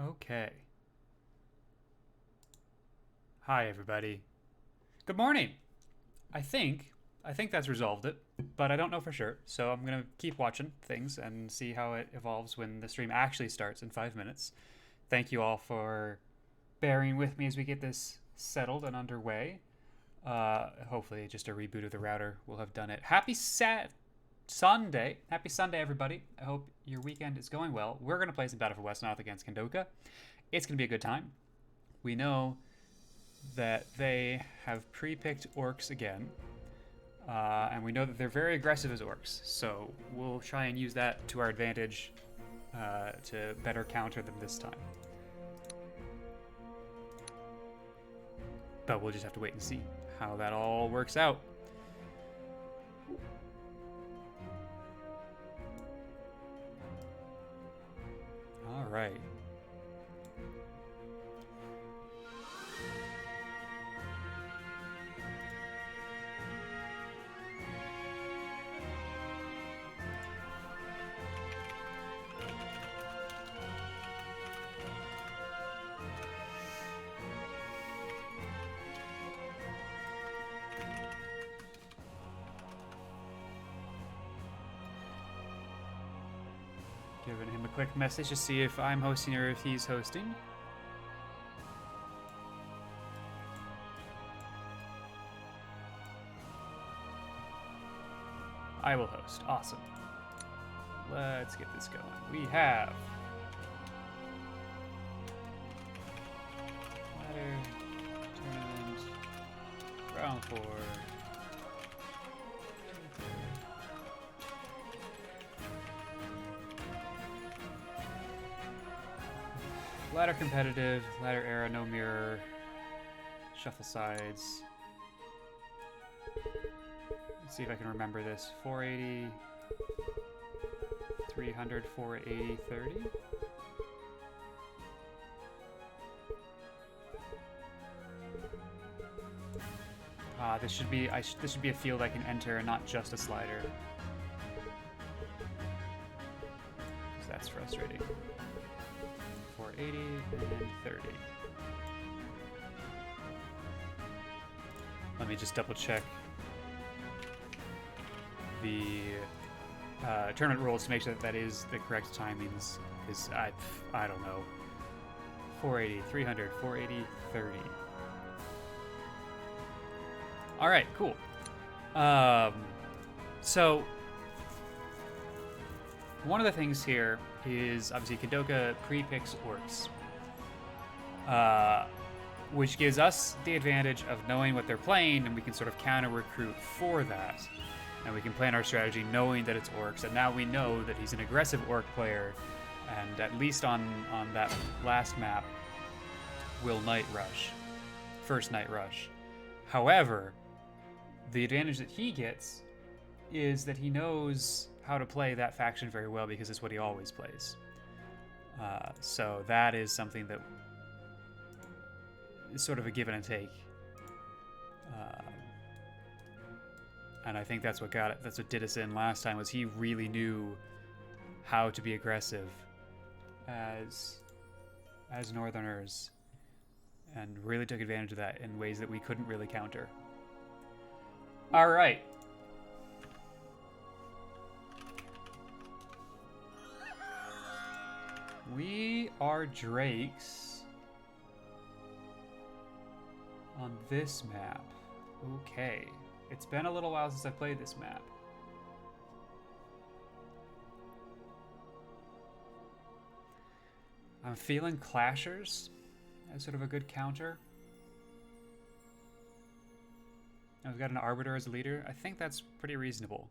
Okay. Hi, everybody. Good morning. I think that's resolved it, but I don't know for sure. So I'm gonna keep watching things and see how it evolves when the stream actually starts in 5 minutes. Thank you all for bearing with me as we get this settled and underway. Hopefully, just a reboot of the router will have done it. Sunday. Happy Sunday, everybody. I hope your weekend is going well. We're going to play some Battle for Westnoth against Kendoka. It's going to be a good time. We know that they have pre-picked orcs again. And we know that they're very aggressive as orcs. So we'll try and use that to our advantage to better counter them this time. But we'll just have to wait and see how that all works out. All right. Giving him a quick message to see if I'm hosting or if he's hosting. I will host. Awesome. Let's get this going. We have ladder, tournament, round 4. Ladder competitive, ladder era, no mirror, shuffle sides. Let's see if I can remember this. 480, 300, 480, 30. This should be this should be a field I can enter and not just a slider. So that's frustrating. 480 and 30. Let me just double check the tournament rules to make sure that that is the correct timings, because I don't know. 480, 300, 480, 30. All right, cool. So one of the things here is obviously Kendoka pre-picks orcs, which gives us the advantage of knowing what they're playing, and we can sort of counter-recruit for that. And we can plan our strategy knowing that it's orcs, and now we know that he's an aggressive orc player, and at least on that last map, will Night Rush. First Night Rush. However, the advantage that he gets is that he knows how to play that faction very well because it's what he always plays. So that is something that is sort of a give and a take. And I think that's what did us in last time, was he really knew how to be aggressive as Northerners, and really took advantage of that in ways that we couldn't really counter. All right. We are Drakes on this map. Okay. It's been a little while since I played this map. I'm feeling Clashers as sort of a good counter. I've got an Arbiter as a leader. I think that's pretty reasonable.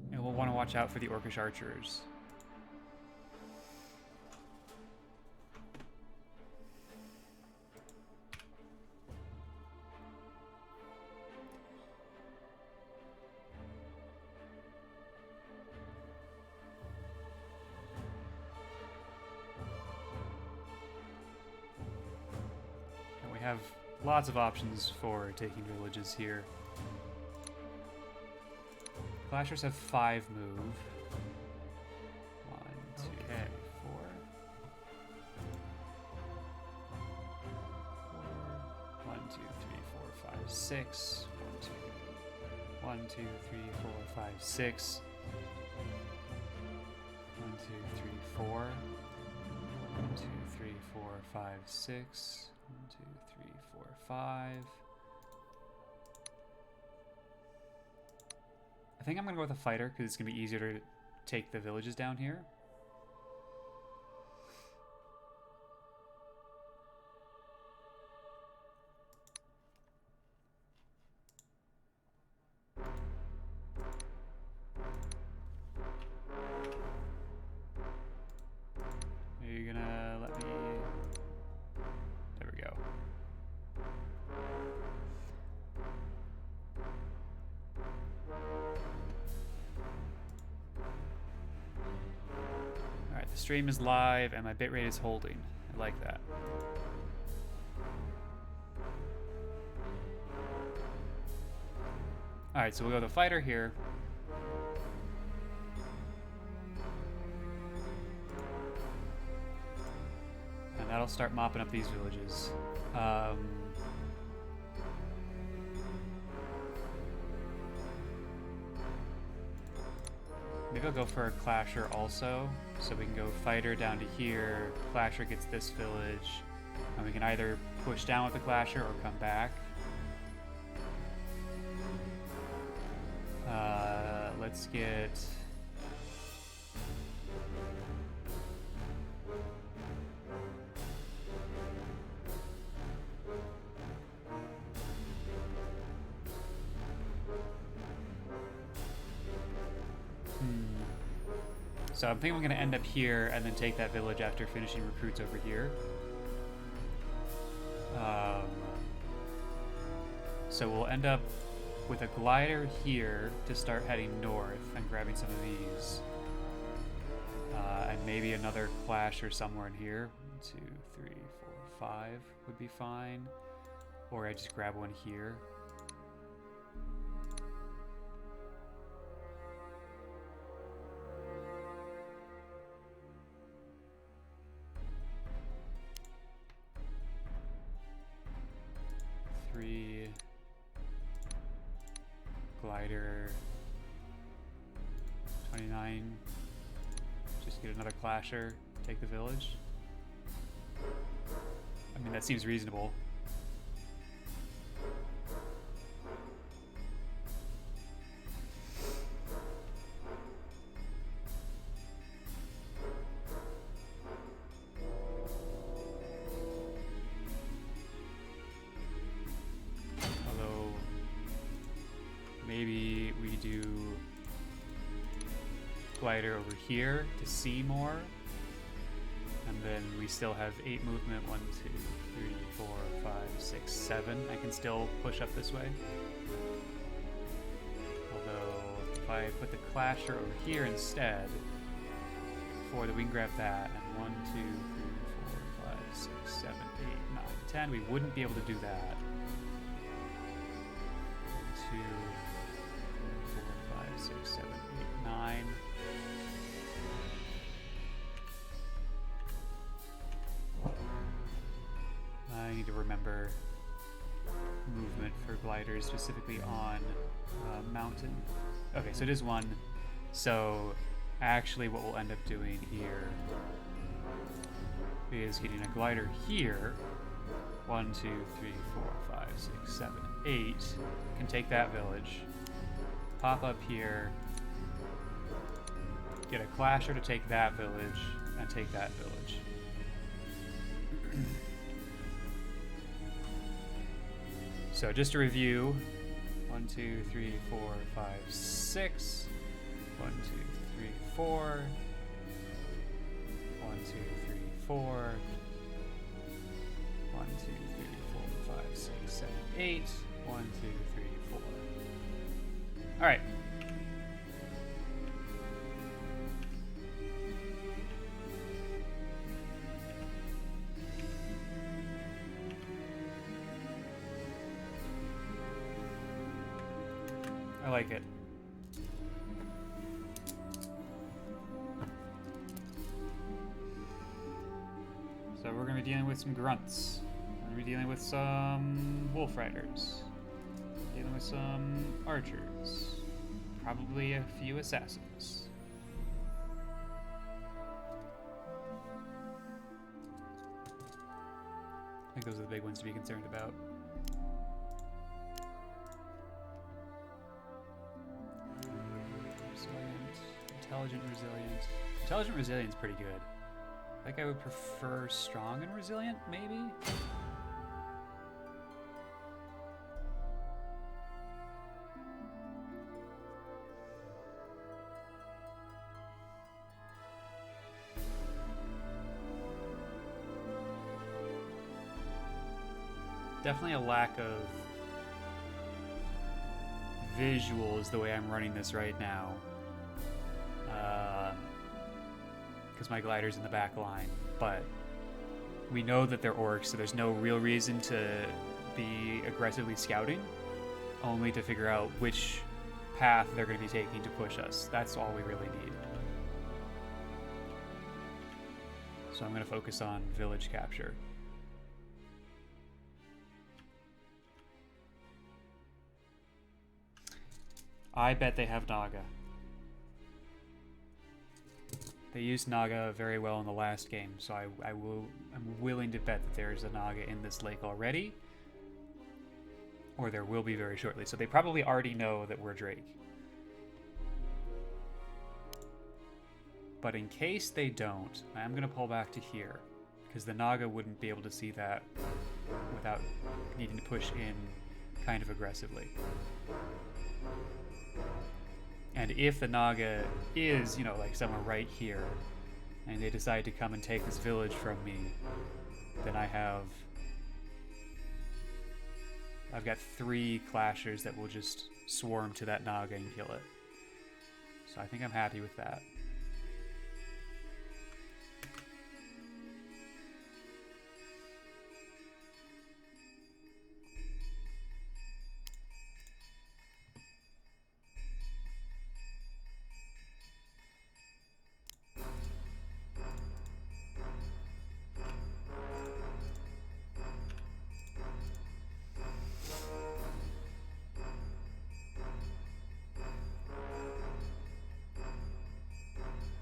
And we'll want to watch out for the Orcish Archers. And we have lots of options for taking villages here. Clashers have 5 move. 6. 1, 2, 1, 2, 3, 4, 5, 6. 1, 2, 3, 4. 1, 2, 3, 4, 5, 6. 1, 2, 3, 4, 5. I think I'm gonna go with a fighter because it's gonna be easier to take the villages down here. Are you gonna let me? There we go. Alright, the stream is live and my bitrate is holding. I like that. Alright, so we'll go with the fighter here. And that'll start mopping up these villages. Maybe I'll go for a clasher also, so we can go fighter down to here, clasher gets this village, and we can either push down with the clasher or come back. Let's get... So I'm thinking I'm going to end up here and then take that village after finishing recruits over here. So we'll end up with a glider here to start heading north and grabbing some of these. And maybe another clasher somewhere in here. 1, 2, 3, 4, 5 would be fine. Or I just grab one here. Glider 29. Just get another clasher, take the village. I mean, that seems reasonable. Maybe we do glider over here to see more. And then we still have 8 movement. 1, 2, 3, 4, 5, 6, 7. I can still push up this way. Although if I put the clasher over here instead, we can grab that. And 1, 2, 3, 4, 5, 6, 7, 8, 9, 10. We wouldn't be able to do that. 2, 6, 7, 8, 9. I need to remember movement for gliders, specifically on mountain. Okay, so it is 1. So actually what we'll end up doing here is getting a glider here. 1, 2, 3, 4, 5, 6, 7, 8. Can take that village. Pop up here, get a clasher to take that village, and take that village. So just to review, 1, 2, 3, 4, 5, 6. 1, 2, 3, 4. 1, 2, 3, 4. 1, 2, 3, 4, 5, 6, 7, 8. 1, 2, 3, 4. All right. I like it. So we're going to be dealing with some grunts. We're going to be dealing with some wolf riders. with some archers. Probably a few assassins. I think those are the big ones to be concerned about. Resilient, intelligent, resilient. Intelligent, resilient is pretty good. I think I would prefer strong and resilient, maybe? Definitely a lack of visuals the way I'm running this right now. Because my glider's in the back line. But we know that they're orcs, so there's no real reason to be aggressively scouting, only to figure out which path they're going to be taking to push us. That's all we really need. So I'm going to focus on village capture. I bet they have Naga. They used Naga very well in the last game, so I'm willing to bet that there's a Naga in this lake already, or there will be very shortly. So they probably already know that we're Drake. But in case they don't, I'm going to pull back to here, because the Naga wouldn't be able to see that without needing to push in kind of aggressively. And if the Naga is, you know, like somewhere right here, and they decide to come and take this village from me, then I've got 3 clashers that will just swarm to that Naga and kill it. So I think I'm happy with that.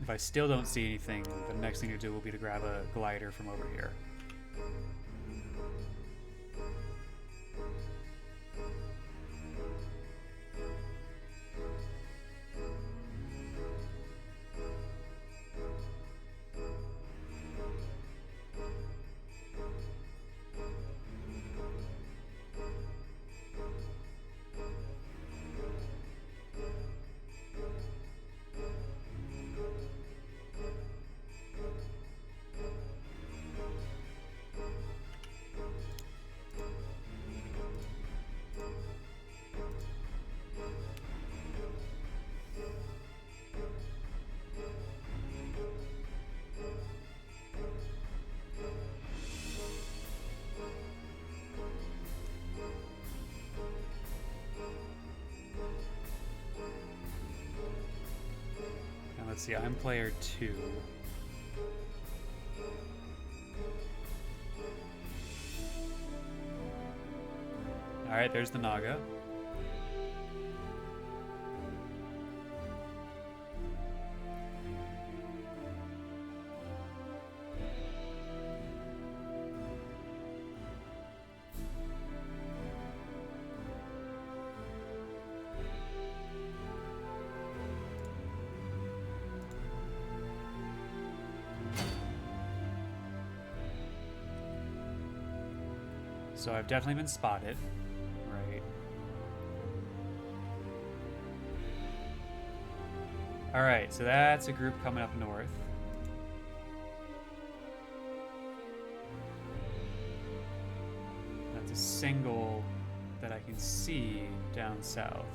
If I still don't see anything, the next thing to do will be to grab a glider from over here. Let's see, I'm player 2. Alright, there's the Naga. So I've definitely been spotted, right? Alright, so that's a group coming up north. That's a single that I can see down south.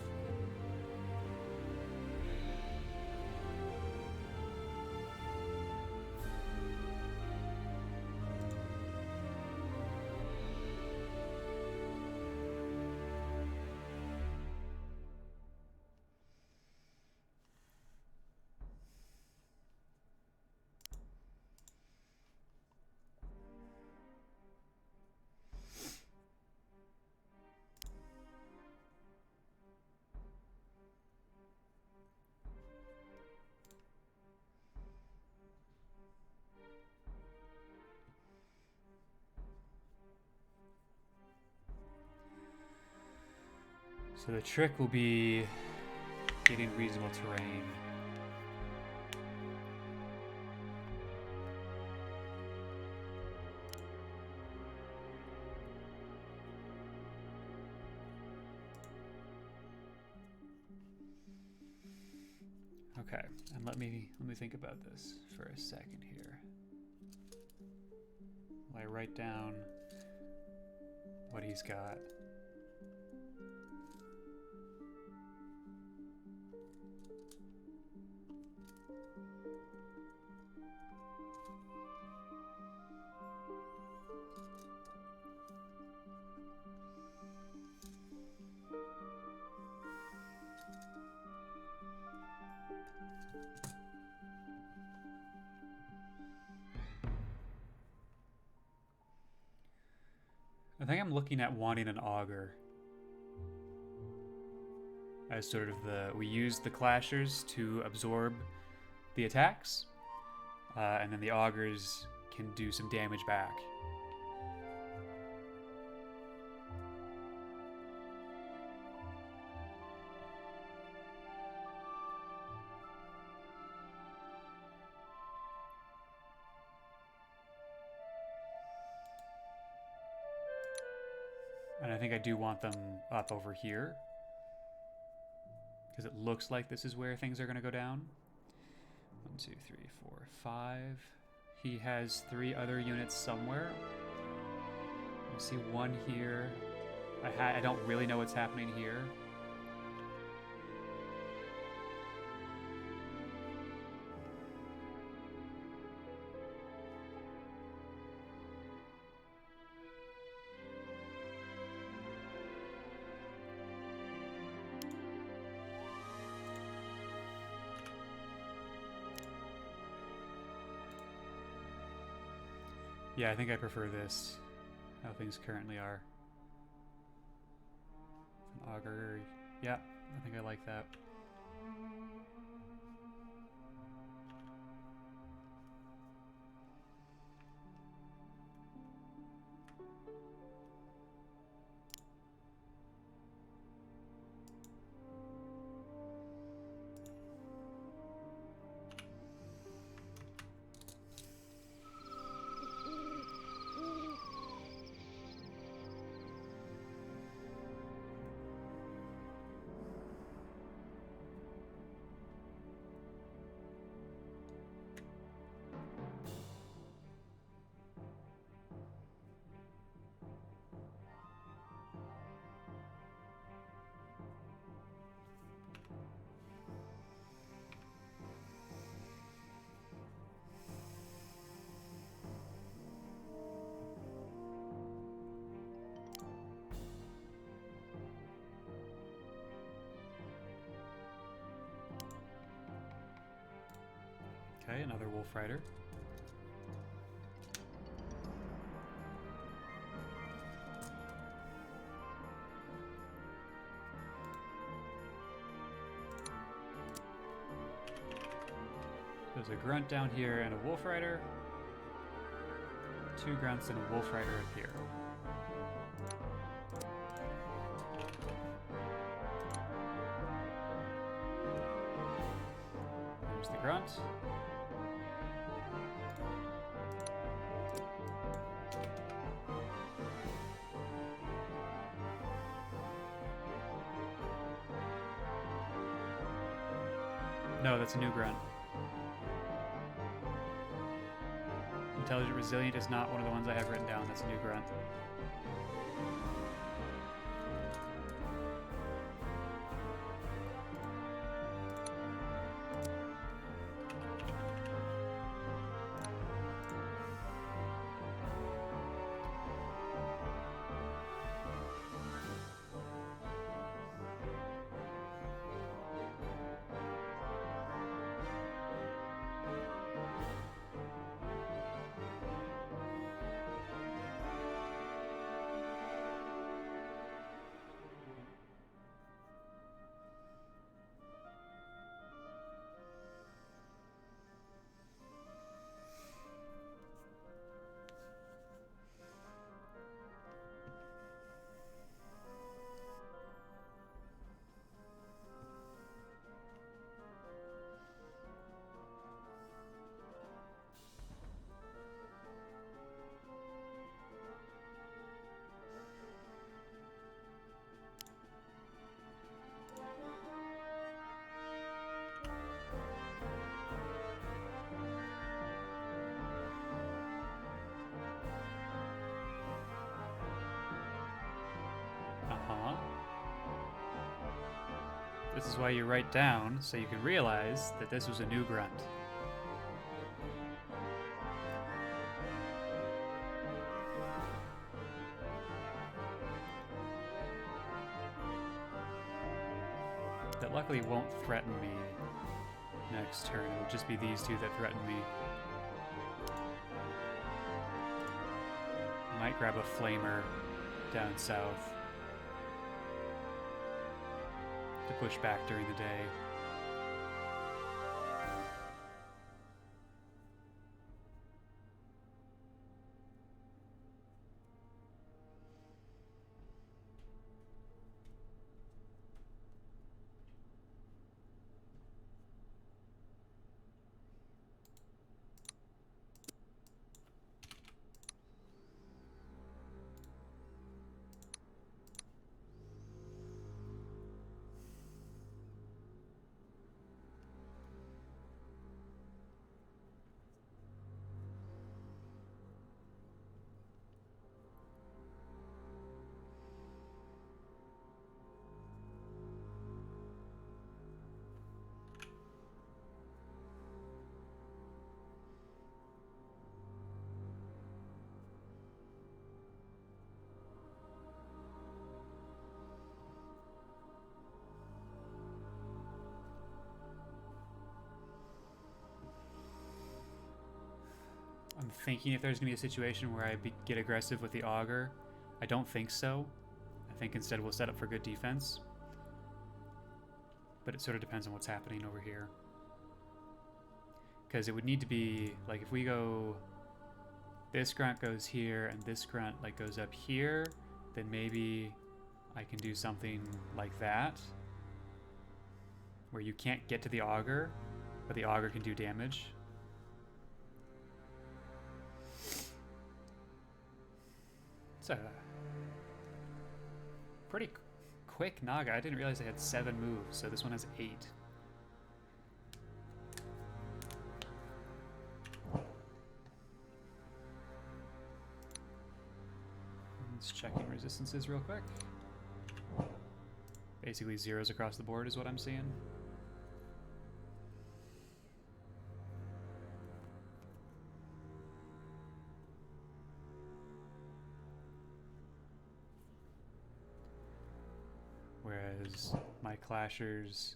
So the trick will be getting reasonable terrain. Okay, and let me think about this for a second here. Will I write down what he's got? I think I'm looking at wanting an auger as sort of we use the clashers to absorb the attacks, and then the augers can do some damage back. And I think I do want them up over here, because it looks like this is where things are going to go down. 1, 2, 3, 4, 5. He has 3 other units somewhere. I see 1 here. I don't really know what's happening here. Yeah, I think I prefer this, how things currently are. An auger, yeah, I think I like that. Okay, another Wolf Rider. There's a Grunt down here and a Wolf Rider. 2 Grunts and a Wolf Rider up here. There's the Grunt. No, that's a new Grunt. Intelligent Resilient is not one of the ones I have written down. That's a new Grunt. This is why you write down, so you can realize that this was a new grunt. That luckily won't threaten me next turn. It would just be these two that threaten me. Might grab a flamer down south to push back during the day. I'm thinking if there's going to be a situation where I get aggressive with the auger. I don't think so. I think instead we'll set up for good defense. But it sort of depends on what's happening over here. Because it would need to be, like, if we go... This grunt goes here, and this grunt, like, goes up here, then maybe I can do something like that. Where you can't get to the auger, but the auger can do damage. It's a pretty quick Naga. I didn't realize they had 7 moves, so this one has 8. Just checking resistances real quick. Basically zeros across the board is what I'm seeing. Whereas my clashers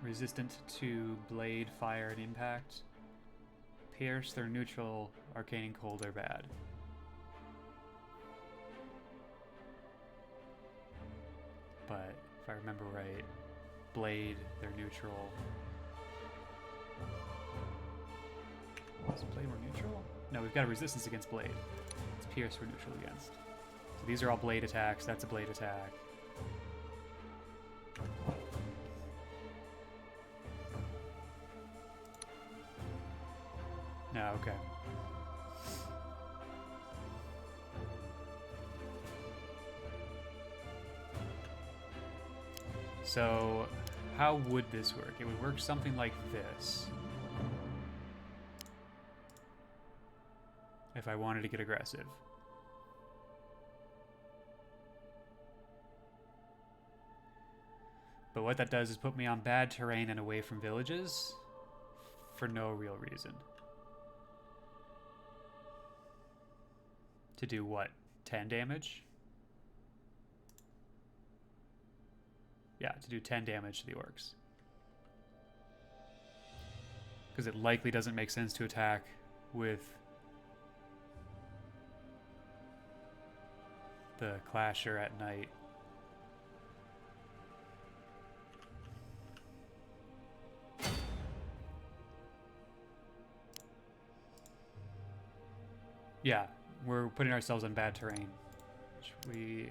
resistant to blade, fire, and impact. Pierce, they're neutral, arcane and cold are bad. But if I remember right, blade, they're neutral. Is blade more neutral? No, we've got a resistance against blade. It's pierce we're neutral against. So these are all blade attacks, that's a blade attack. No, okay. So, how would this work? It would work something like this. If I wanted to get aggressive. But what that does is put me on bad terrain and away from villages for no real reason. To do what? 10 damage? Yeah, to do 10 damage to the orcs. Because it likely doesn't make sense to attack with the clasher at night. Yeah, we're putting ourselves on bad terrain, which we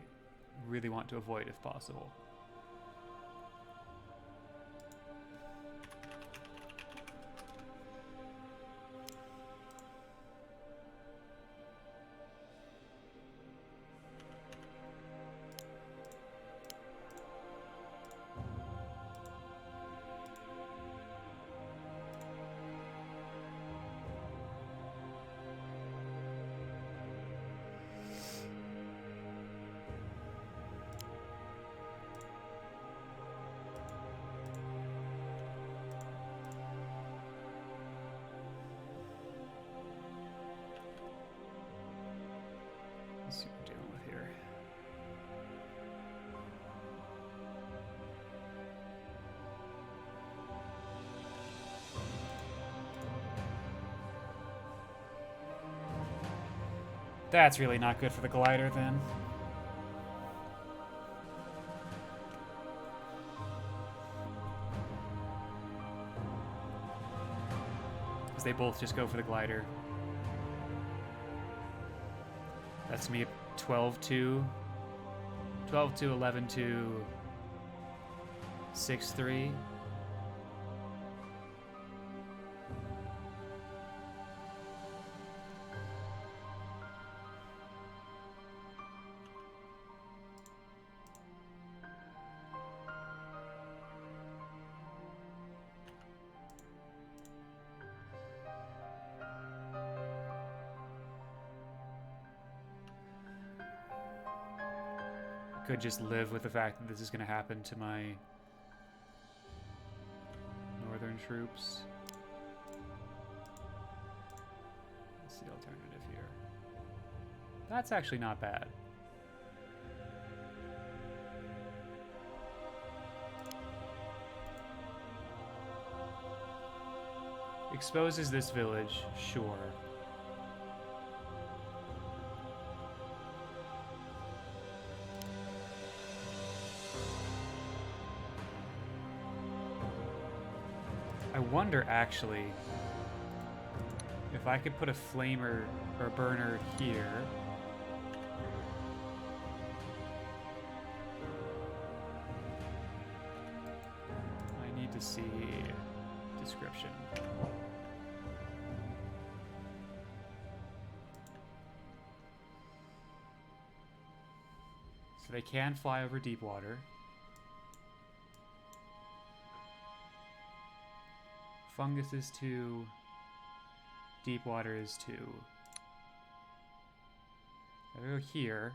really want to avoid if possible. That's really not good for the glider then. Because they both just go for the glider. That's me 12-2. 12-2, 11-2, 6-3. Could just live with the fact that this is going to happen to my northern troops. What's the alternative here? That's actually not bad. Exposes this village, sure. I wonder, actually, if I could put a flamer or a burner here. I need to see description. So they can fly over deep water. Fungus is 2. Deep water is 2. I go here.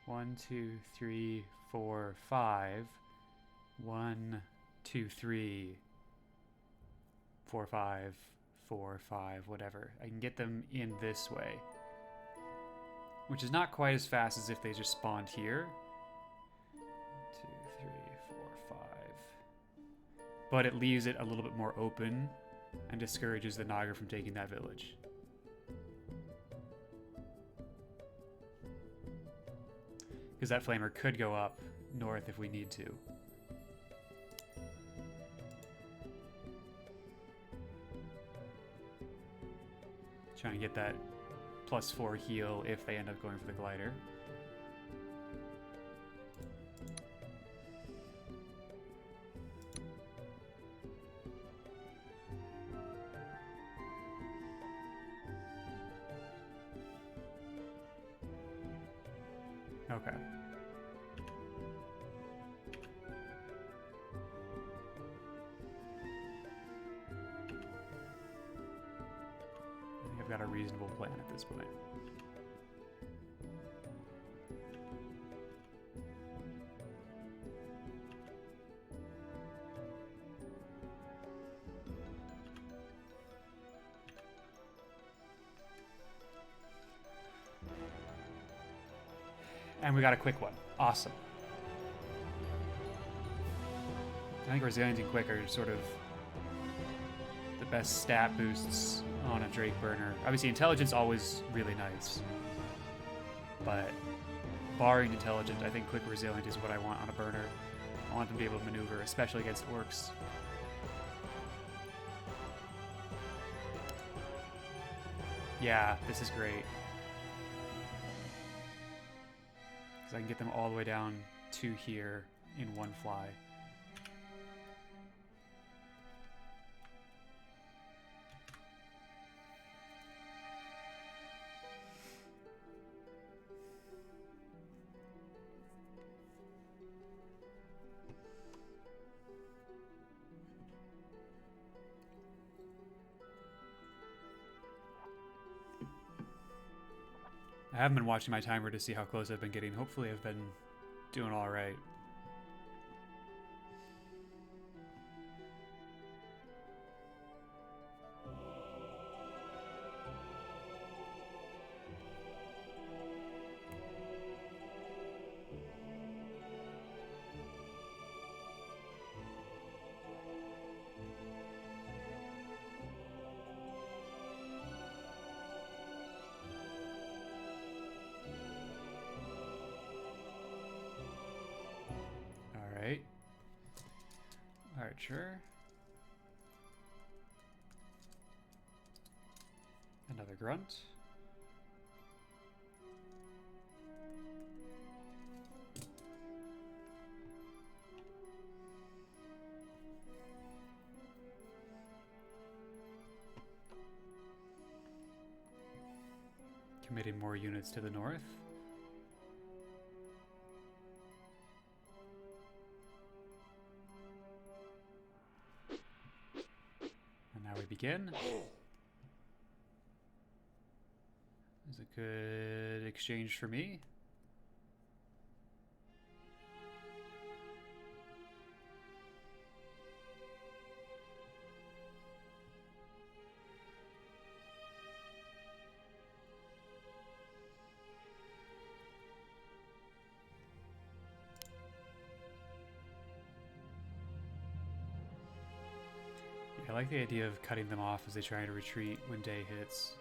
1, 2, 3, 4, 5. 1, 2, 3, 4, 5, 4, 5, whatever. I can get them in this way. Which is not quite as fast as if they just spawned here. 2, 3, 4, 5. But it leaves it a little bit more open and discourages the Naga from taking that village. Because that flamer could go up north if we need to. Trying to get that +4 heal if they end up going for the glider. Okay. I think I've got a reasonable plan at this point. And we got a quick one. Awesome. I think Resilient and Quick are sort of the best stat boosts on a Drake burner. Obviously, Intelligence always really nice. But barring Intelligent, I think Quick Resilient is what I want on a burner. I want them to be able to maneuver, especially against orcs. Yeah, this is great. Because I can get them all the way down to here in one fly. I haven't been watching my timer to see how close I've been getting. Hopefully I've been doing all right. archer. Another grunt. Committing more units to the north. And now we begin. This is a good exchange for me. I like the idea of cutting them off as they try to retreat when day hits.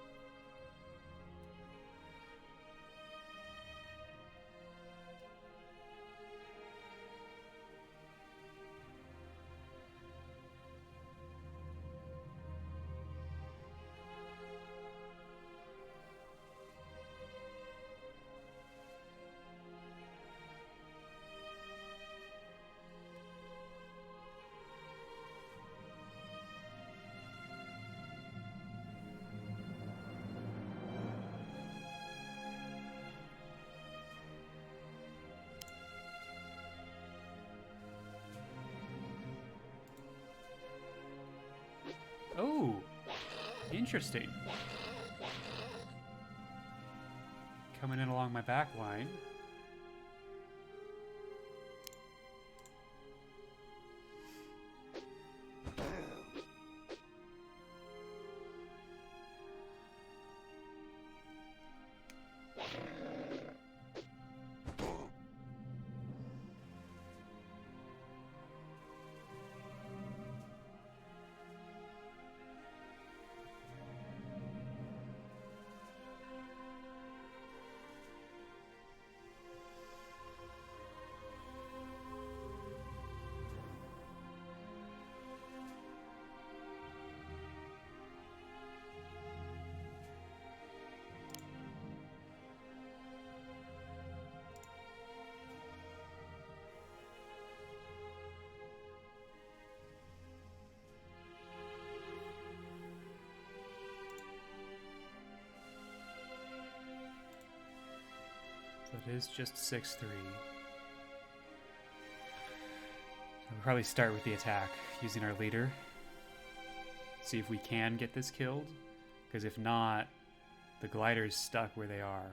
Oh, interesting. Coming in along my back line. So it is just 6-3. We'll probably start with the attack using our leader. See if we can get this killed. Because if not, the glider's stuck where they are.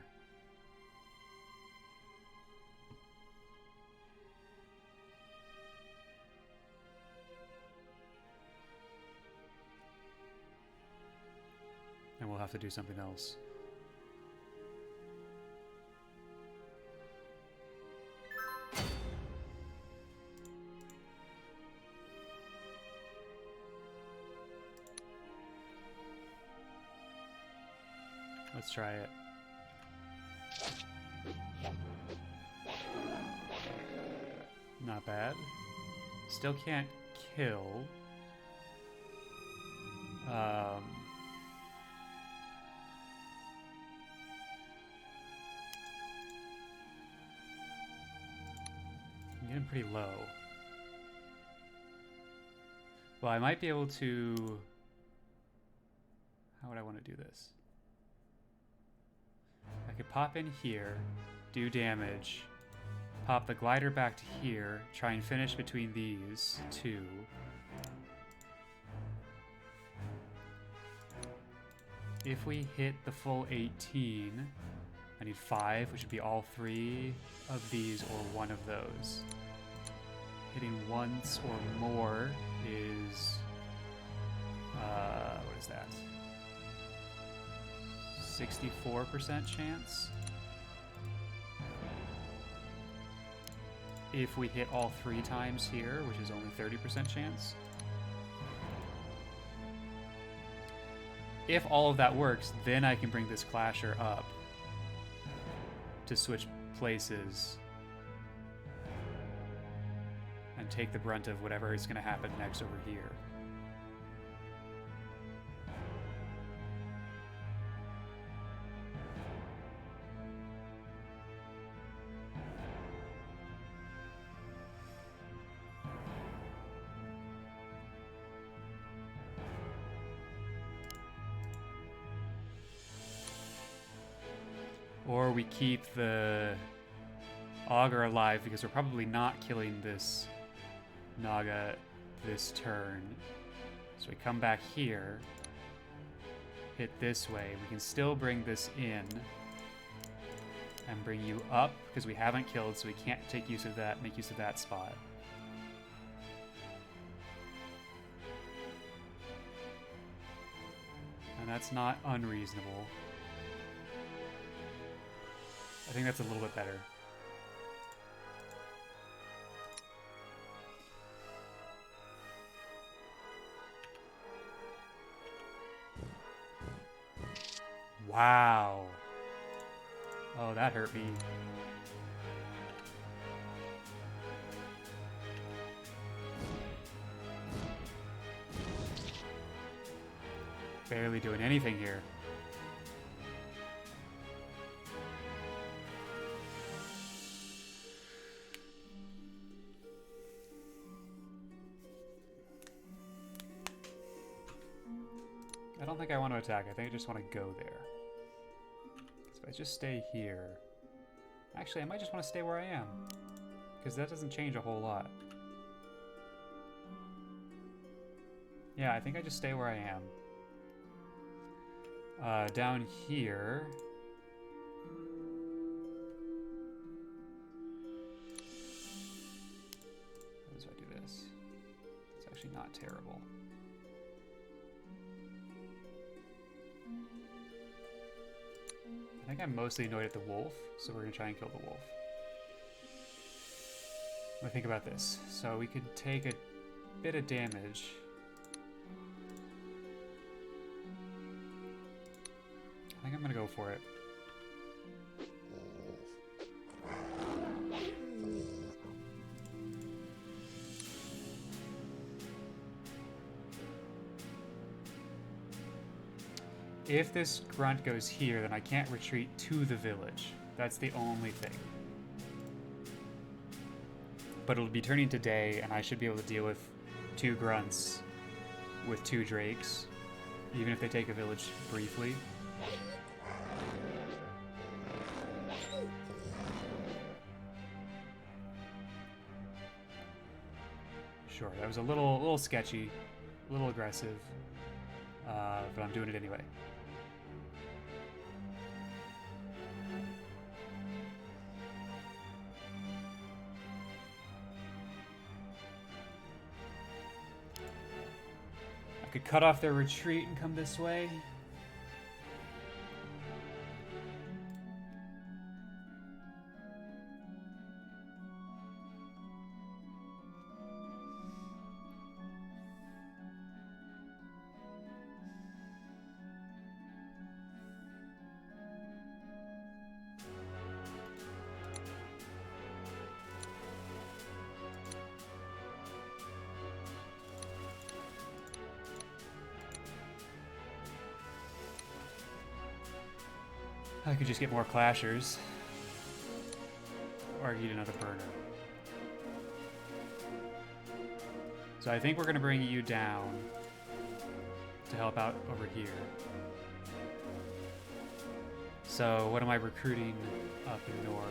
And we'll have to do something else. Let's try it. Not bad. Still can't kill. I'm getting pretty low. Well, I might be able to... How would I want to do this? I could pop in here, do damage, pop the glider back to here, try and finish between these two. If we hit the full 18, I need 5, which would be all 3 of these or one of those. Hitting once or more is... what is that? 64% chance. If we hit all 3 times here, which is only 30% chance. If all of that works, then I can bring this clasher up to switch places and take the brunt of whatever is going to happen next over here. Or we keep the Augur alive because we're probably not killing this Naga this turn. So we come back here, hit this way. We can still bring this in and bring you up because we haven't killed, so we can't take use of that, make use of that spot. And that's not unreasonable. I think that's a little bit better. Wow. Oh, that hurt me. Barely doing anything here. I don't think I want to attack. I think I just want to go there. So I just stay here. Actually, I might just want to stay where I am, because that doesn't change a whole lot. Yeah, I think I just stay where I am. Down here... How do I do this? It's actually not terrible. I think I'm mostly annoyed at the wolf, so we're going to try and kill the wolf. What do you think about this? So we could take a bit of damage. I think I'm going to go for it. If this grunt goes here, then I can't retreat to the village. That's the only thing. But it'll be turning to day, and I should be able to deal with 2 grunts with 2 drakes, even if they take a village briefly. Sure, that was a little sketchy, a little aggressive, but I'm doing it anyway. I could cut off their retreat and come this way. I could just get more clashers. Or eat another burner. So I think we're going to bring you down to help out over here. So what am I recruiting up in north?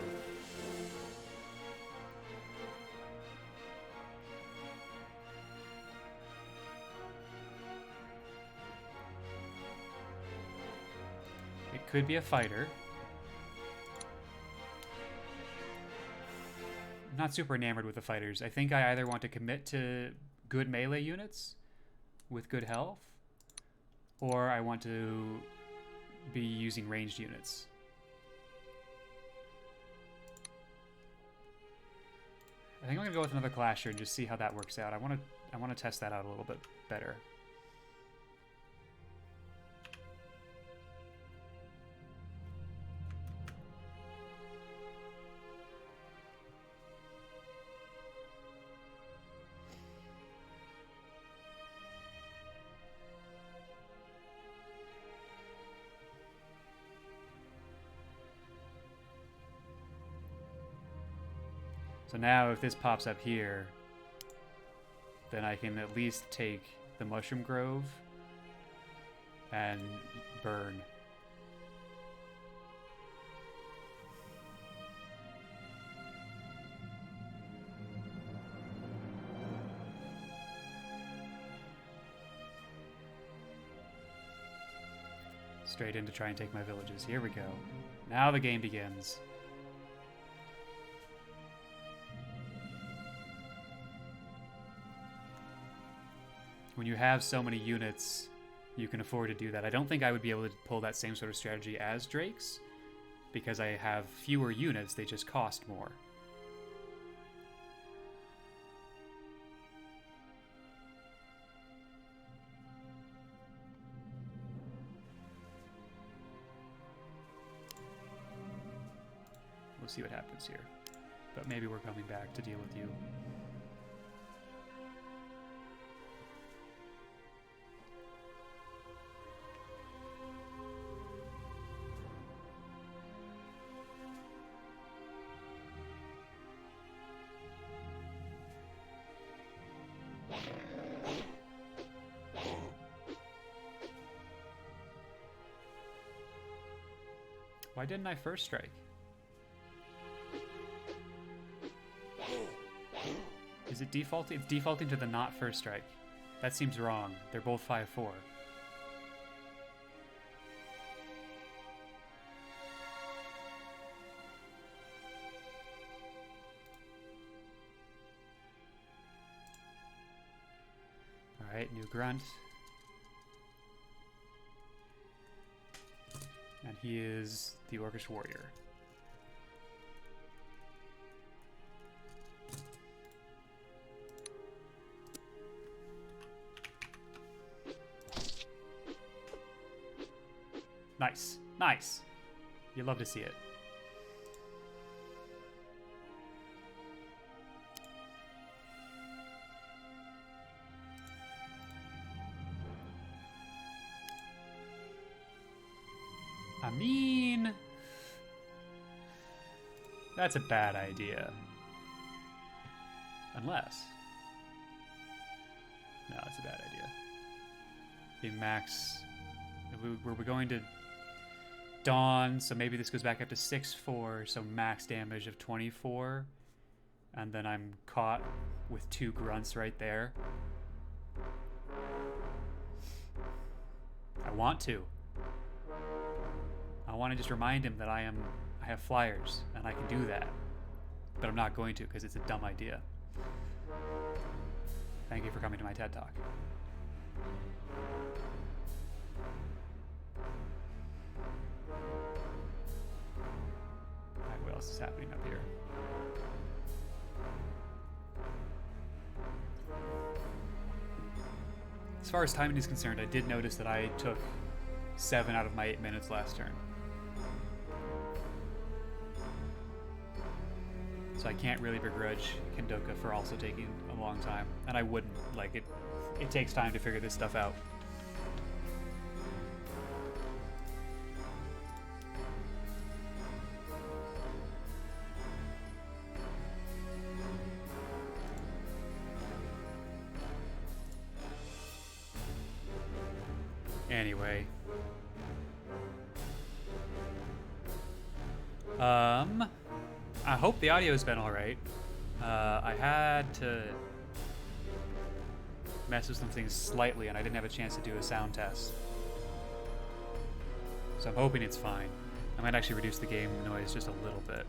It could be a fighter. I'm not super enamored with the fighters. I think I either want to commit to good melee units with good health, or I want to be using ranged units. I think I'm gonna go with another clasher and just see how that works out. I want to test that out a little bit better. So now if this pops up here, then I can at least take the Mushroom Grove and burn. Straight in to try and take my villages. Here we go. Now the game begins. When you have so many units, you can afford to do that. I don't think I would be able to pull that same sort of strategy as Drake's, because I have fewer units, they just cost more. We'll see what happens here. But maybe we're coming back to deal with you. Why didn't I first strike? Is it defaulting? It's defaulting to the not first strike. That seems wrong. They're both 5-4. Alright, new grunt. And he is the Orcish Warrior. Nice. Nice. You love to see it. I mean, that's a bad idea. Unless. No, it's a bad idea. The max. Were we going to Dawn, so maybe this goes back up to 6-4, so max damage of 24. And then I'm caught with 2 grunts right there. I want to. I want to just remind him that I have flyers, and I can do that. But I'm not going to, because it's a dumb idea. Thank you for coming to my TED Talk. Alright, what else is happening up here? As far as timing is concerned, I did notice that I took 7 out of my 8 minutes last turn. So I can't really begrudge Kendoka for also taking a long time. And I wouldn't. Like, it takes time to figure this stuff out. Anyway. I hope the audio's been alright. I had to mess with some things slightly, and I didn't have a chance to do a sound test. So I'm hoping it's fine. I might actually reduce the game noise just a little bit.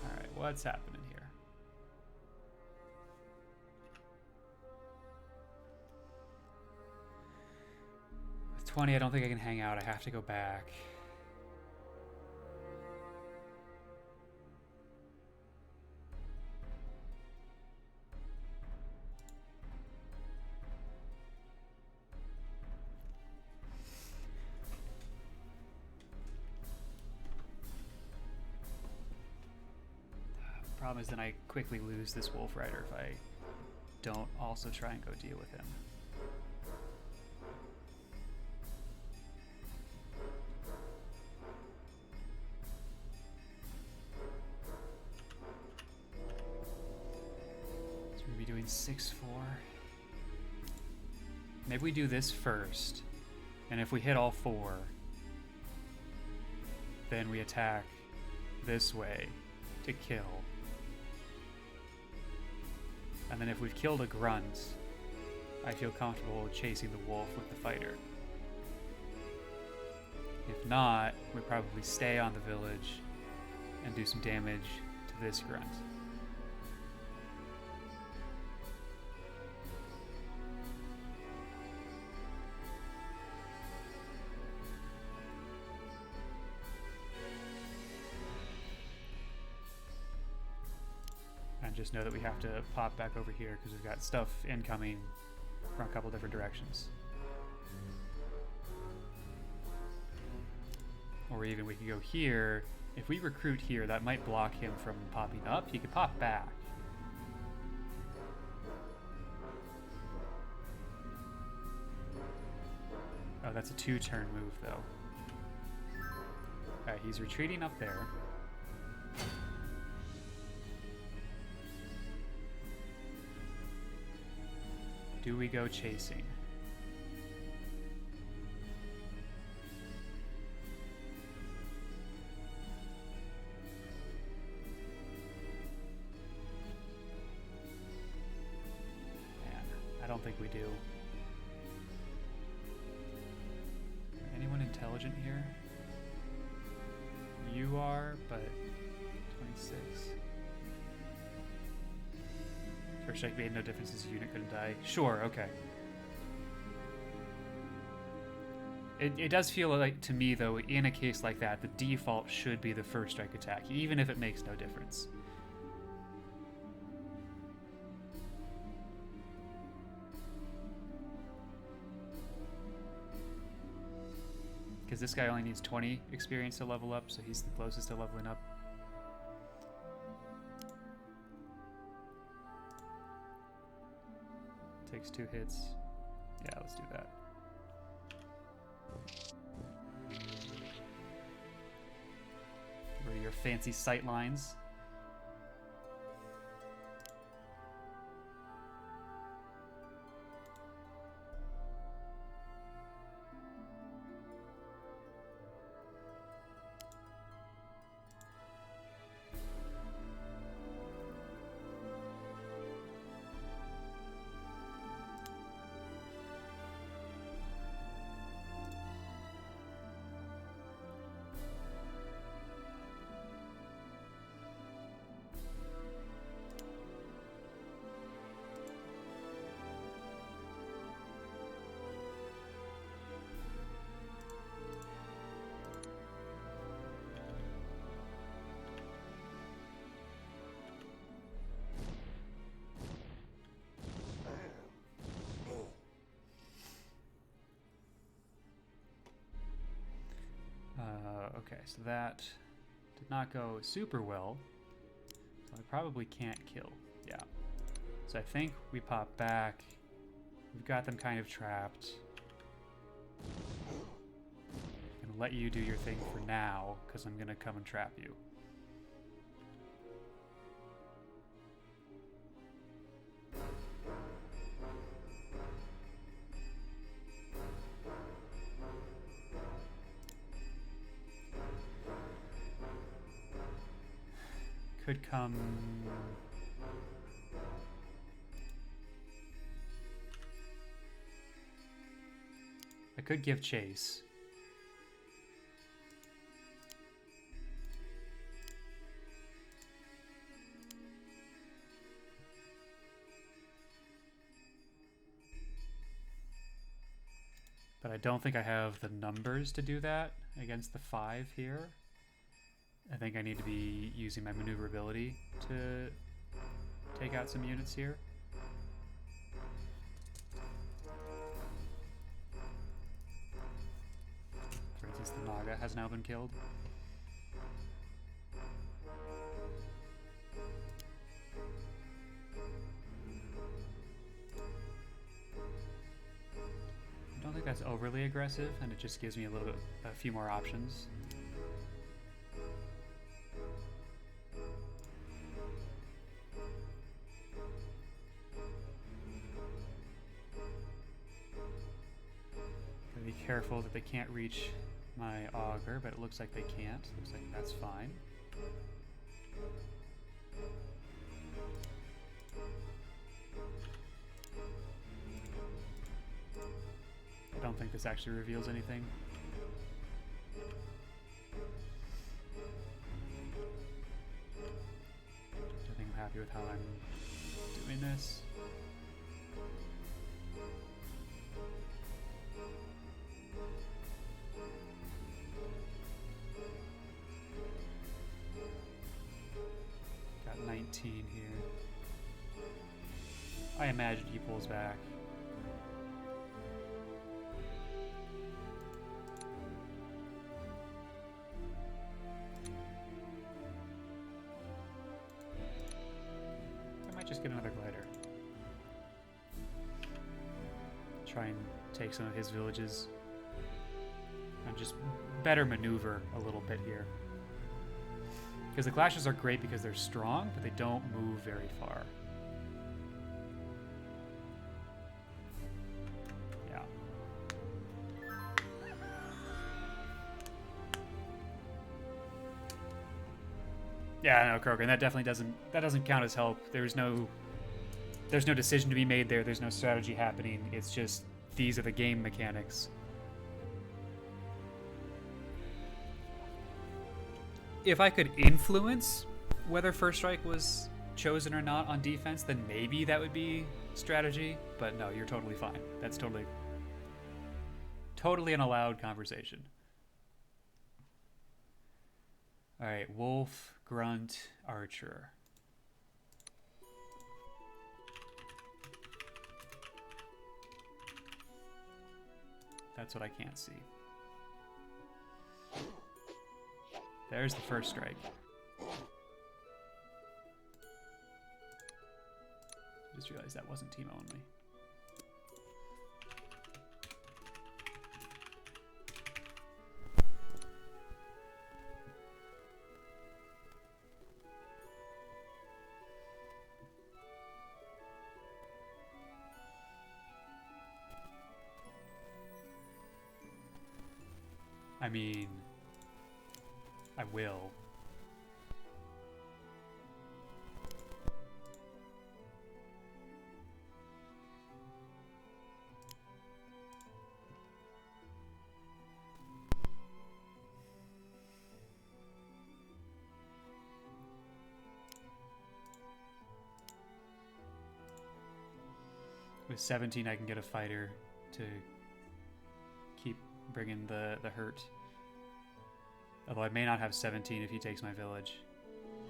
Alright, what's happening here? With 20, I don't think I can hang out. I have to go back. Problem is then I quickly lose this Wolf Rider if I don't also try and go deal with him. doing 6-4? Maybe we do this first, and if we hit all 4, then we attack this way to kill. And then if we've killed a grunt, I feel comfortable chasing the wolf with the fighter. If not, we probably stay on the village and do some damage to this grunt. And just know that we have to pop back over here because we've got stuff incoming from a couple different directions. Or even we could go here. If we recruit here, that might block him from popping up. He could pop back. Oh, that's a 2-turn move, though. Alright, he's retreating up there. Do we go chasing? Man, I don't think we do. Anyone intelligent here? You are, but 26. First strike made no difference as a unit couldn't die. Sure, okay. It does feel like, to me though, in a case like that, the default should be the first strike attack, even if it makes no difference. Because this guy only needs 20 experience to level up, so he's the closest to leveling up. Takes 2 hits. Yeah, let's do that. What are your fancy sight lines? Okay, so that did not go super well. So I probably can't kill. Yeah. So I think we pop back. We've got them kind of trapped. I'm gonna let you do your thing for now, because I'm gonna come and trap you. Could come... I could give chase. But I don't think I have the numbers to do that against the 5 here. I think I need to be using my maneuverability to take out some units here. For instance, the Naga has now been killed. I don't think that's overly aggressive, and it just gives me a few more options. careful that they can't reach my auger, but it looks like they can't. Looks like that's fine. I don't think this actually reveals anything. I think I'm happy with how I'm doing this. Got 19 here. I imagine he pulls back. Just get another glider. Try and take some of his villages. And just better maneuver a little bit here. Because the clashes are great because they're strong, but they don't move very far. Yeah. Yeah, no, Krogan, that definitely doesn't count as help. There's no decision to be made there. There's no strategy happening. It's just these are the game mechanics. If I could influence whether First Strike was chosen or not on defense, then maybe that would be strategy. But no, you're totally fine. That's totally an allowed conversation. All right, Wolf, Grunt, Archer. That's what I can't see. There's the first strike. Just realized that wasn't team only. I mean, I will. With 17, I can get a fighter to keep bringing the hurt. Although I may not have 17 if he takes my village.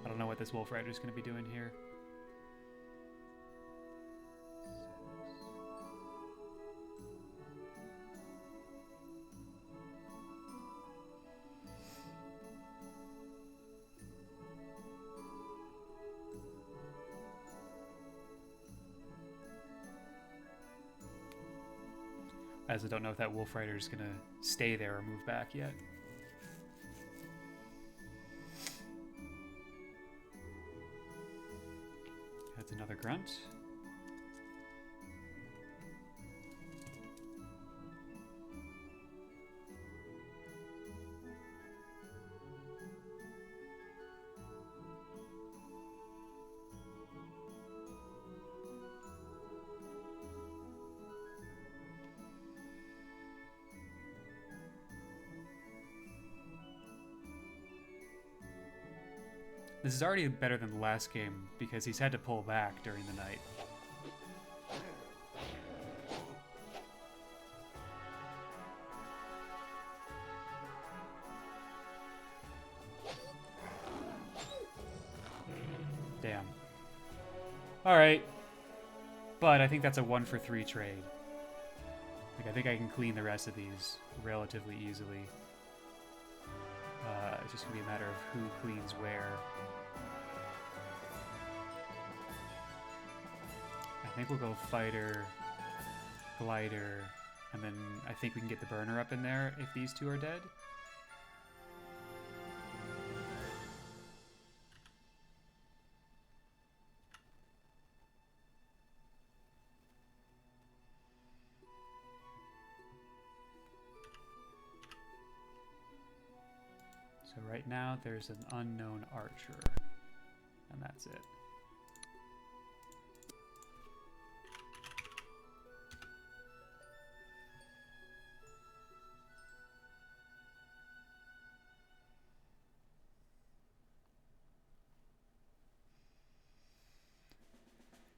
I don't know what this Wolf Rider is going to be doing here. As I don't know if that Wolf Rider is going to stay there or move back yet. That's another grunt. This is already better than the last game because he's had to pull back during the night. Damn. Alright. But I think that's a 1-for-3 trade. Like, I think I can clean the rest of these relatively easily. It's just going to be a matter of who cleans where. I think we'll go fighter, glider, and then I think we can get the burner up in there if these two are dead. So right now there's an unknown archer, and that's it.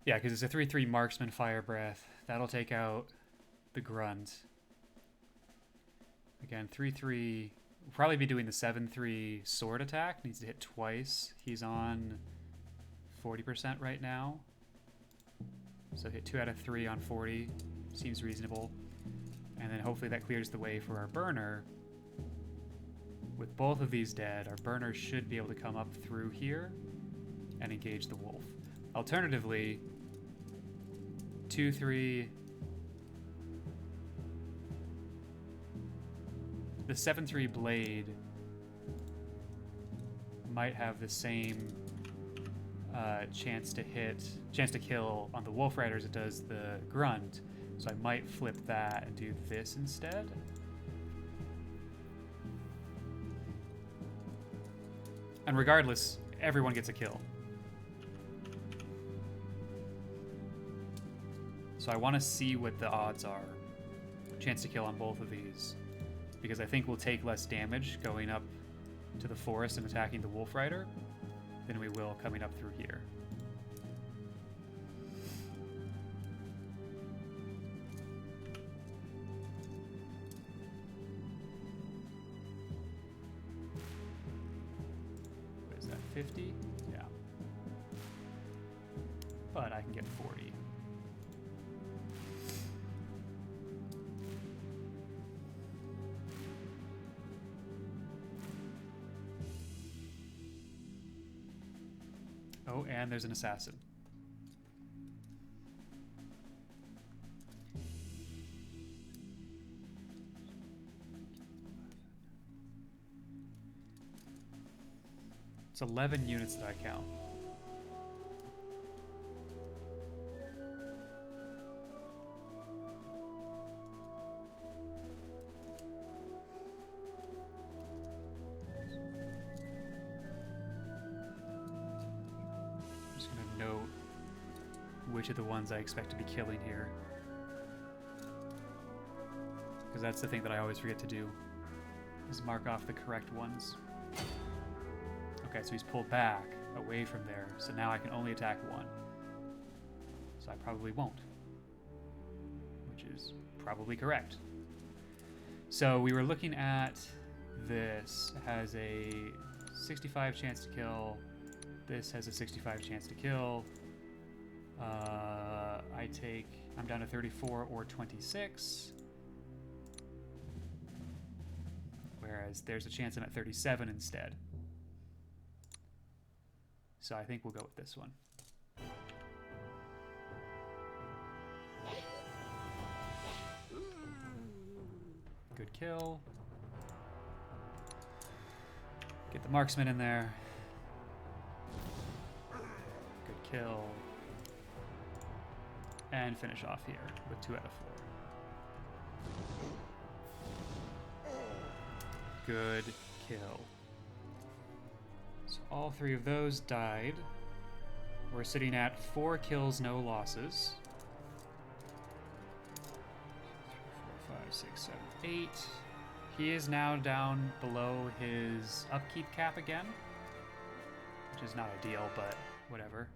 Yeah, because it's a 3/3 marksman fire breath. That'll take out the grunt. Again, 3/3. We'll probably be doing the 7/3 sword attack. Needs to hit twice. He's on 40% right now. So hit 2 out of 3 on 40. Seems reasonable. And then hopefully that clears the way for our burner. With both of these dead, our burner should be able to come up through here and engage the wolf. Alternatively, 2/3. The 7/3 blade might have the same chance to kill on the wolf rider as it does the grunt. So I might flip that and do this instead. And regardless, everyone gets a kill. So I want to see what the odds are. Chance to kill on both of these. Because I think we'll take less damage going up to the forest and attacking the wolf rider than we will coming up through here. What is that, 50? Yeah. But I can get 40. Oh, and there's an assassin. It's 11 units that I count. Which of the ones I expect to be killing here. Because that's the thing that I always forget to do, is mark off the correct ones. Okay, so he's pulled back away from there, so now I can only attack one. So I probably won't. Which is probably correct. So we were looking at this. It has a 65 chance to kill. This has a 65 chance to kill. I'm down to 34 or 26. Whereas there's a chance I'm at 37 instead. So I think we'll go with this one. Good kill. Get the marksman in there. Good kill. And finish off here with 2 out of 4. Good kill. So all 3 of those died. We're sitting at 4 kills, no losses. 3, 4, 5, 6, 7, 8. He is now down below his upkeep cap again, which is not ideal, but whatever.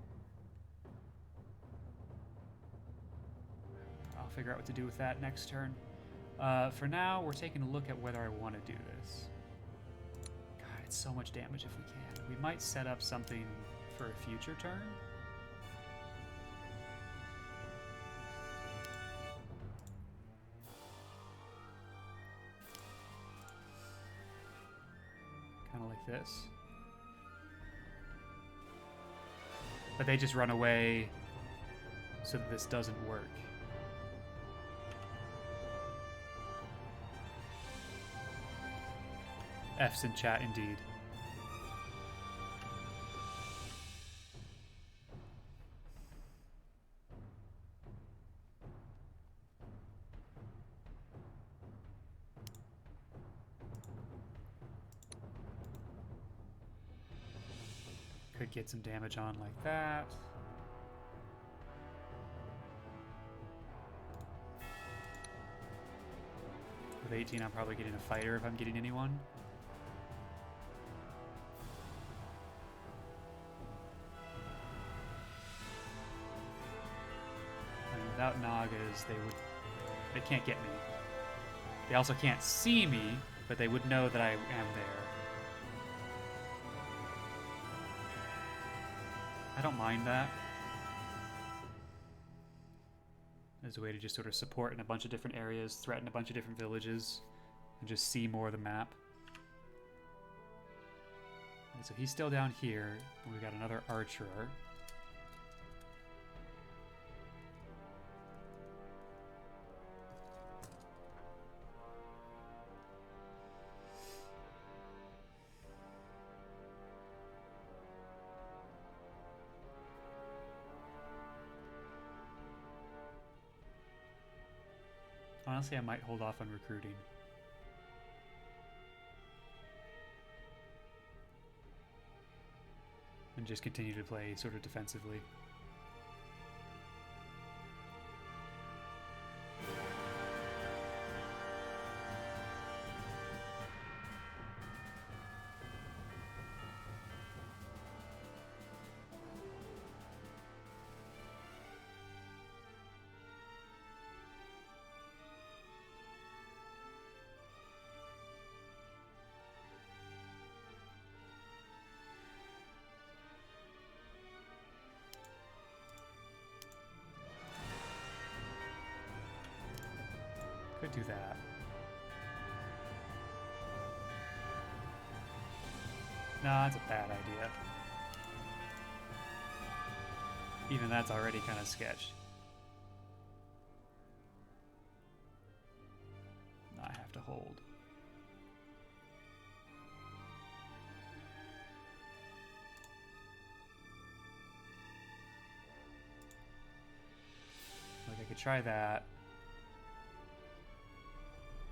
Figure out what to do with that next turn. For now, we're taking a look at whether I want to do this. God, it's so much damage if we can. We might set up something for a future turn. Kind of like this. But they just run away so that this doesn't work. F's in chat, indeed. Could get some damage on like that. With 18, I'm probably getting a fighter if I'm getting anyone. And without Nagas, they can't get me. They also can't see me, but they would know that I am there. I don't mind that. As a way to just sort of support in a bunch of different areas, threaten a bunch of different villages, and just see more of the map. Okay, so he's still down here, and we got another archer. Honestly, I might hold off on recruiting. And just continue to play sort of defensively. Could do that. Nah, that's a bad idea. Even that's already kind of sketch. I have to hold. Like, I could try that.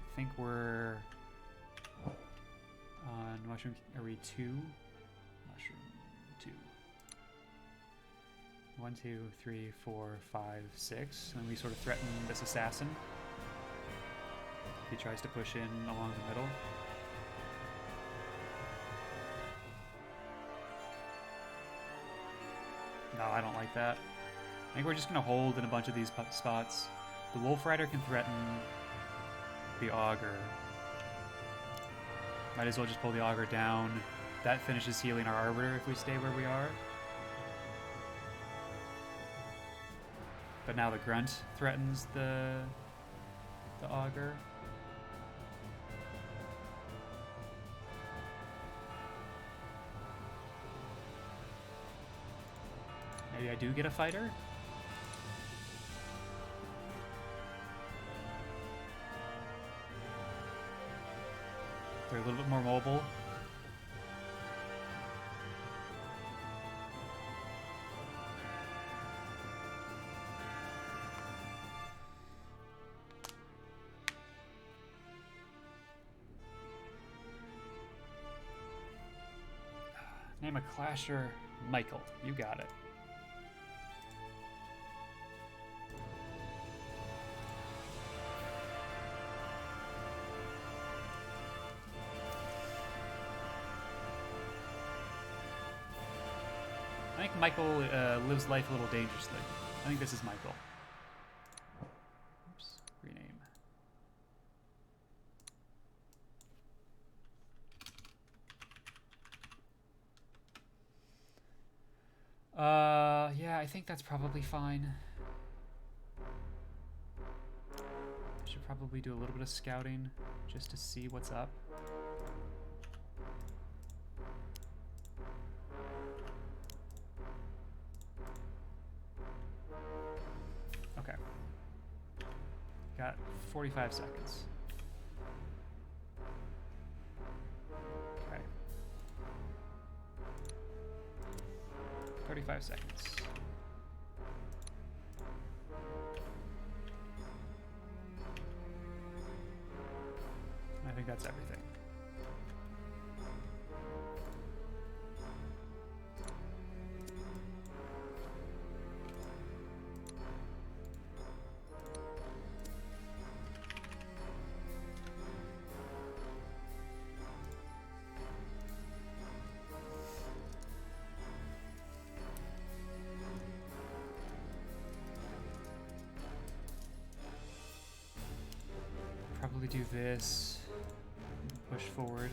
I think we're on mushroom. Are we 2? Mushroom 2. 1, 2, 3, 4, 5, 6. And we sort of threaten this assassin. He tries to push in along the middle. No, I don't like that. I think we're just gonna hold in a bunch of these spots. The Wolf Rider can threaten the Augur. Might as well just pull the Augur down. That finishes healing our Arbiter if we stay where we are. But now the Grunt threatens the Augur. Maybe I do get a fighter? They're a little bit more mobile. Name a clasher. Michael. You got it. I think Michael lives life a little dangerously. I think this is Michael. Oops, rename. Yeah, I think that's probably fine. I should probably do a little bit of scouting just to see what's up. Okay. Got 45 seconds. Okay. 35 seconds. I think that's everything. Probably do this. Push forward.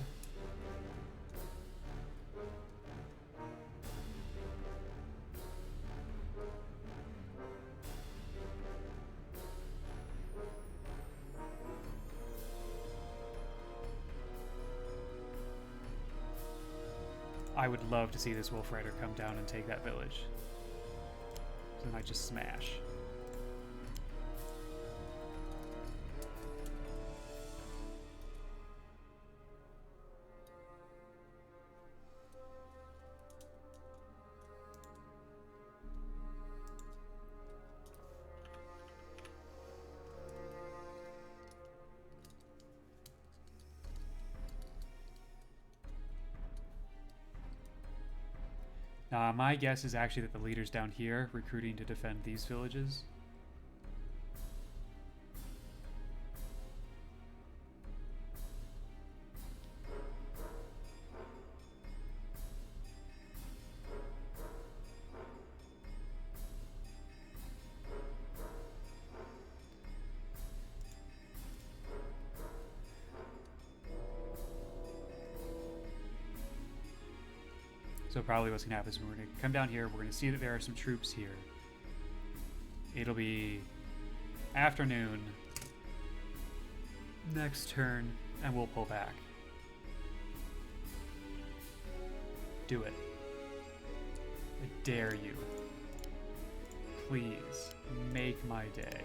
I would love to see this Wolf Rider come down and take that village. So then I just smash. My guess is actually that the leader's down here recruiting to defend these villages. So probably what's going to happen is we're going to come down here, we're going to see that there are some troops here. It'll be afternoon, next turn, and we'll pull back. Do it. I dare you. Please, make my day.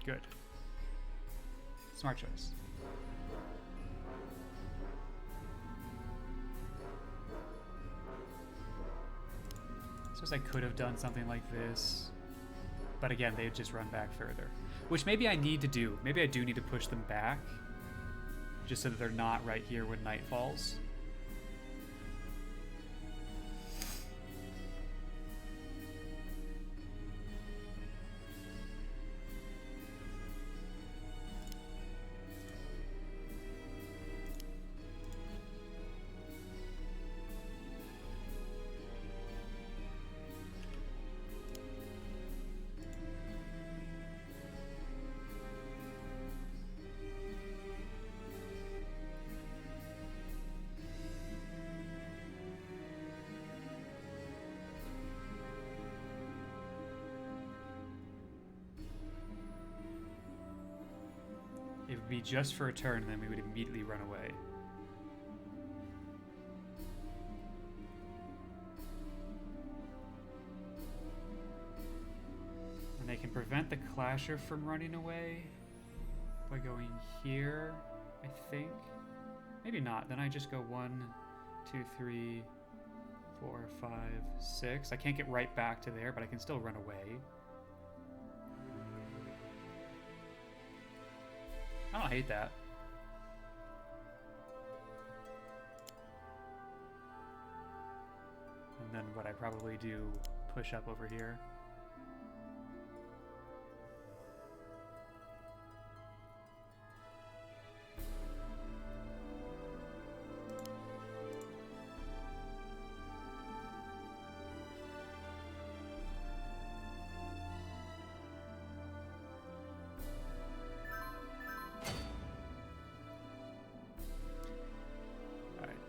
Good. Smart choice. Suppose I could have done something like this, but again, they'd just run back further. Which maybe I need to do. Maybe I do need to push them back, just so that they're not right here when night falls. It would be just for a turn, and then we would immediately run away. And they can prevent the Clasher from running away by going here, I think. Maybe not. Then I just go 1, 2, 3, 4, 5, 6. I can't get right back to there, but I can still run away. I don't hate that. And then what I probably do, push up over here.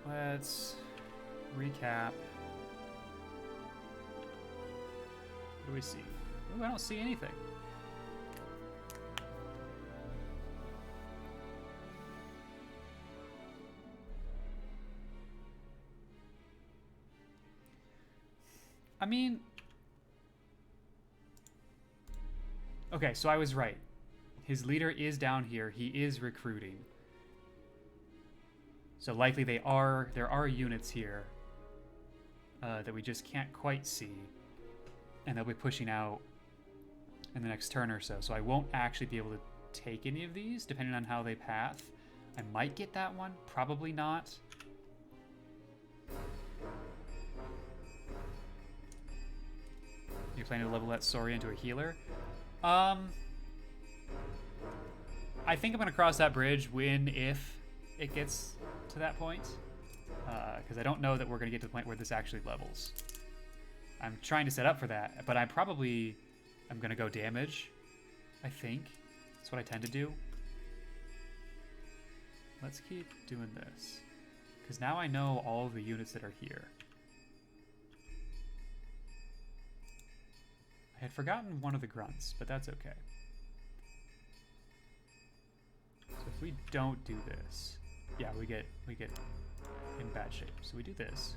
Let's recap. What do we see? Ooh, I don't see anything. I mean... Okay, so I was right. His leader is down here. He is recruiting. So likely there are units here that we just can't quite see, and they'll be pushing out in the next turn or so. So I won't actually be able to take any of these, depending on how they path. I might get that one. Probably not. You're planning to level that Sori into a healer? I think I'm going to cross that bridge if it gets to that point. Because I don't know that we're going to get to the point where this actually levels. I'm trying to set up for that, but I'm going to go damage, I think. That's what I tend to do. Let's keep doing this. Because now I know all of the units that are here. I had forgotten one of the grunts, but that's okay. So if we don't do this, yeah, we get in bad shape. So we do this.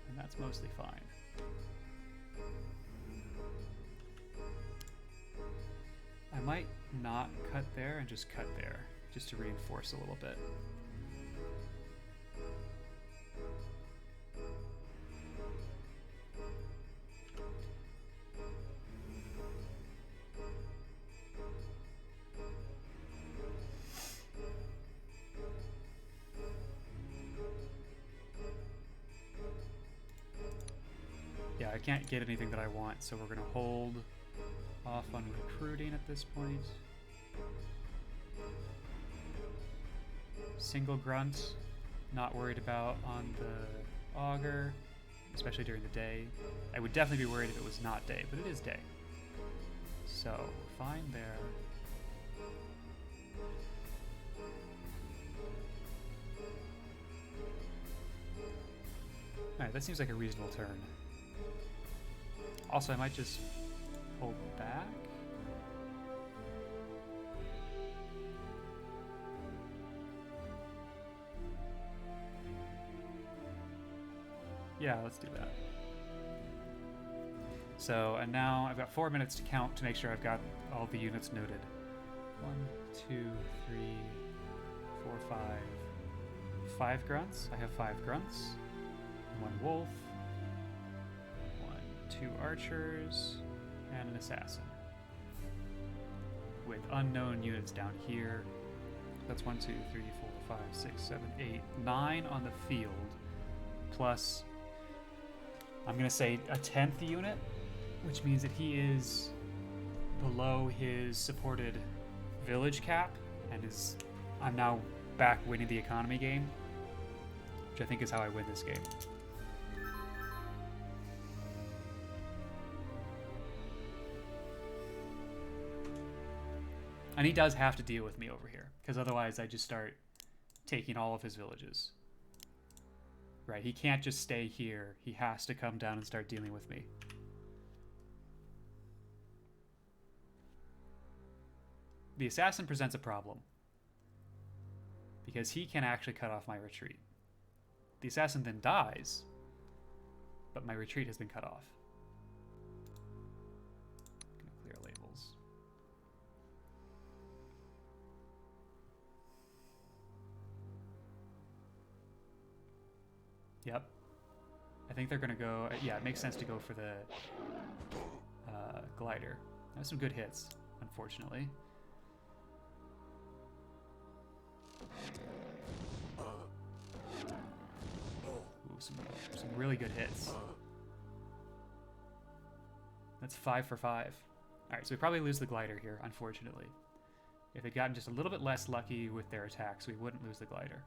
And that's mostly fine. I might not cut there and just cut there, just to reinforce a little bit. Yeah, I can't get anything that I want, so we're going to hold off on recruiting at this point. Single grunt, not worried about on the auger, especially during the day. I would definitely be worried if it was not day, but it is day. So, fine there. Alright, that seems like a reasonable turn. Also, I might just hold back. Yeah, let's do that. So, and now I've got 4 minutes to count to make sure I've got all the units noted. 1, 2, 3, 4, 5. 5 grunts. I have 5 grunts. 1 wolf. 2 archers, and an assassin. With unknown units down here. That's 1, 2, 3, 4, 5, 6, 7, 8, 9 on the field. Plus, I'm going to say a 10th unit, which means that he is below his supported village cap, and I'm now back winning the economy game, which I think is how I win this game. And he does have to deal with me over here, because otherwise I just start taking all of his villages. Right, he can't just stay here. He has to come down and start dealing with me. The assassin presents a problem, because he can actually cut off my retreat. The assassin then dies, but my retreat has been cut off. Yep. I think they're going to go... Yeah, it makes sense to go for the glider. That's some good hits, unfortunately. Ooh, some really good hits. That's 5 for 5. Alright, so we probably lose the glider here, unfortunately. If they'd gotten just a little bit less lucky with their attacks, we wouldn't lose the glider.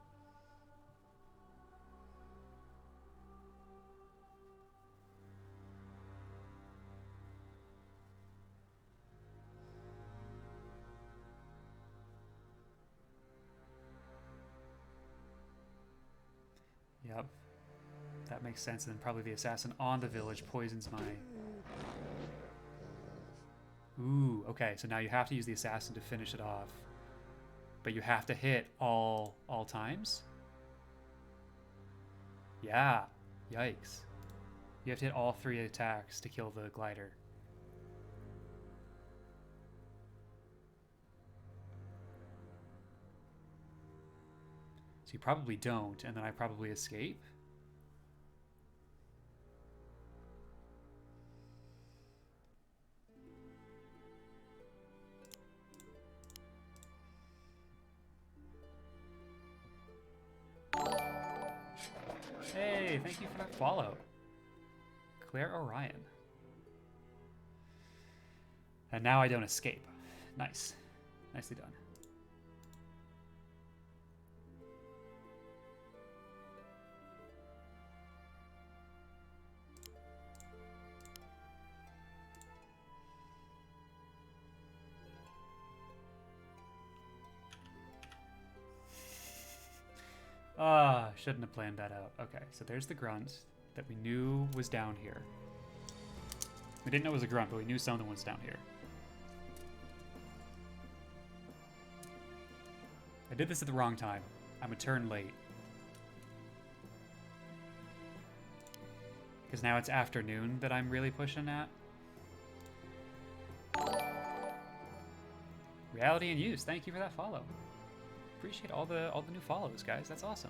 Yep. That makes sense. And then probably the assassin on the village poisons my... Ooh, okay. So now you have to use the assassin to finish it off. But you have to hit all times? Yeah. Yikes. You have to hit all 3 attacks to kill the glider. So you probably don't, and then I probably escape. Hey, thank you for that follow. Claire Orion. And now I don't escape. Nice. Nicely done. Shouldn't have planned that out. Okay, so there's the grunt that we knew was down here. We didn't know it was a grunt, but we knew something was down here. I did this at the wrong time. I'm a turn late. Because now it's afternoon that I'm really pushing at. Reality and use. Thank you for that follow. Appreciate all the new follows, guys. That's awesome.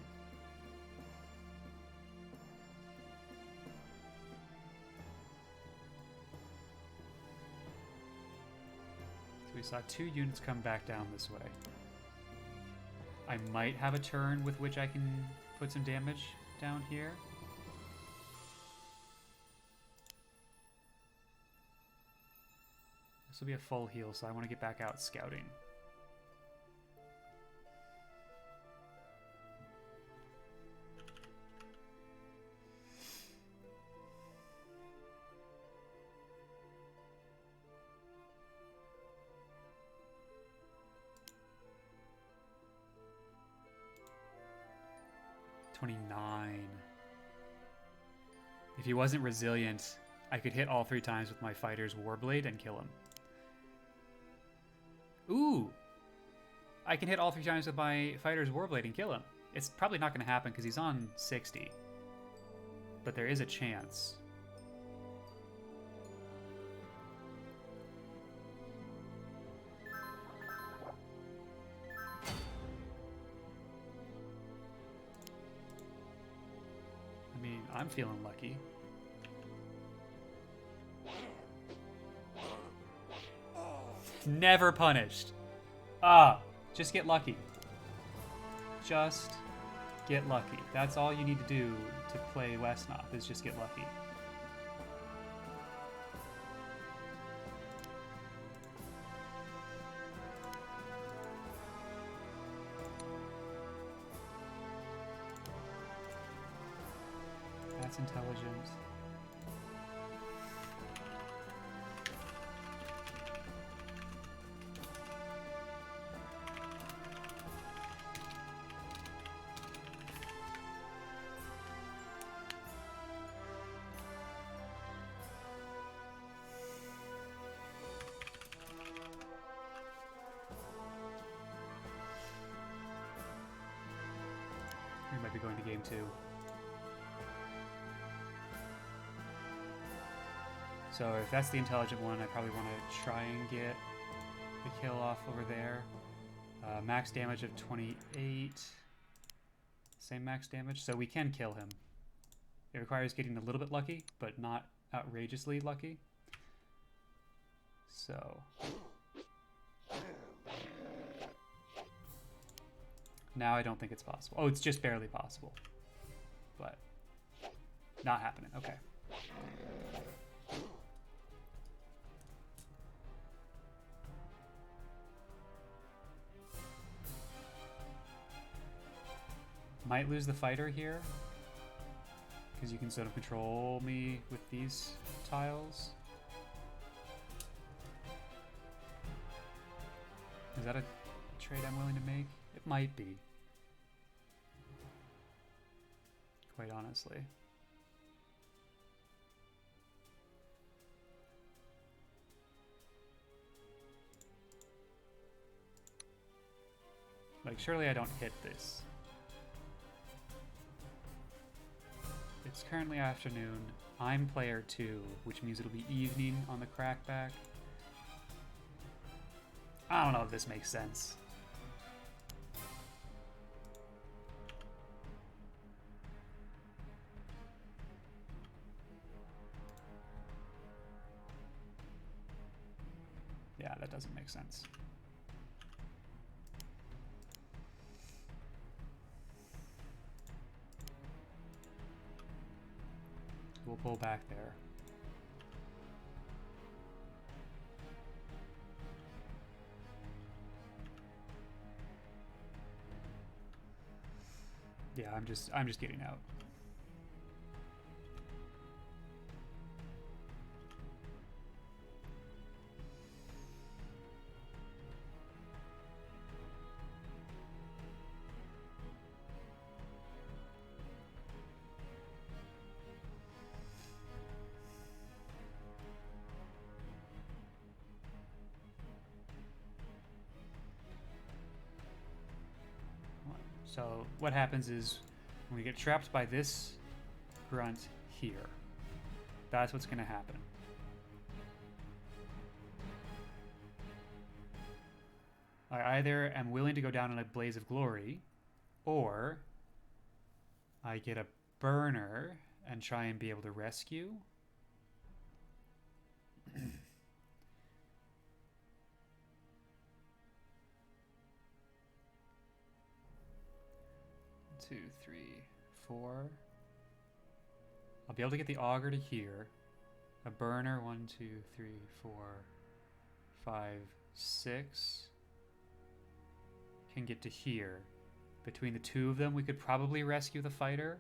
So we saw 2 units come back down this way. I might have a turn with which I can put some damage down here. This will be a full heal, so I want to get back out scouting. If he wasn't resilient, I could hit all 3 times with my fighter's warblade and kill him. Ooh! I can hit all 3 times with my fighter's warblade and kill him. It's probably not going to happen because he's on 60. But there is a chance. I mean, I'm feeling lucky. Never punished. Just get lucky. Just get lucky. That's all you need to do to play Westnoth, is just get lucky. That's intelligent. We might be going to game 2. So if that's the intelligent one, I probably want to try and get the kill off over there. Max damage of 28. Same max damage, so we can kill him. It requires getting a little bit lucky, but not outrageously lucky. So... now I don't think it's possible. Oh, it's just barely possible. But not happening. Okay. Might lose the fighter here, because you can sort of control me with these tiles. Is that a trade I'm willing to make? It might be. Quite honestly. Like, surely I don't hit this. It's currently afternoon. I'm player 2, which means it'll be evening on the crackback. I don't know if this makes sense. Yeah, that doesn't make sense. So we'll pull back there. Yeah, I'm just getting out. So what happens is when we get trapped by this grunt here, that's what's going to happen. I either am willing to go down in a blaze of glory, or I get a burner and try and be able to rescue. 2, 3, 4. I'll be able to get the auger to here. A burner, 1, 2, 3, 4, 5, 6. Can get to here. Between the two of them, we could probably rescue the fighter.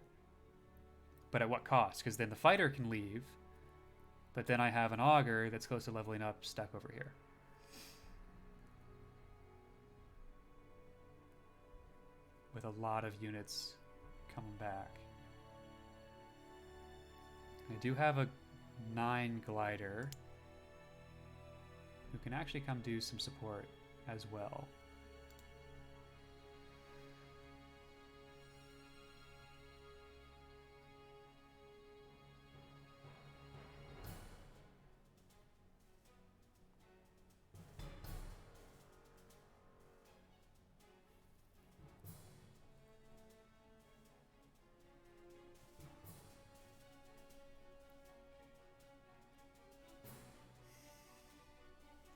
But at what cost? Because then the fighter can leave. But then I have an auger that's close to leveling up stuck over here. With a lot of units coming back. I do have a 9 glider who can actually come do some support as well.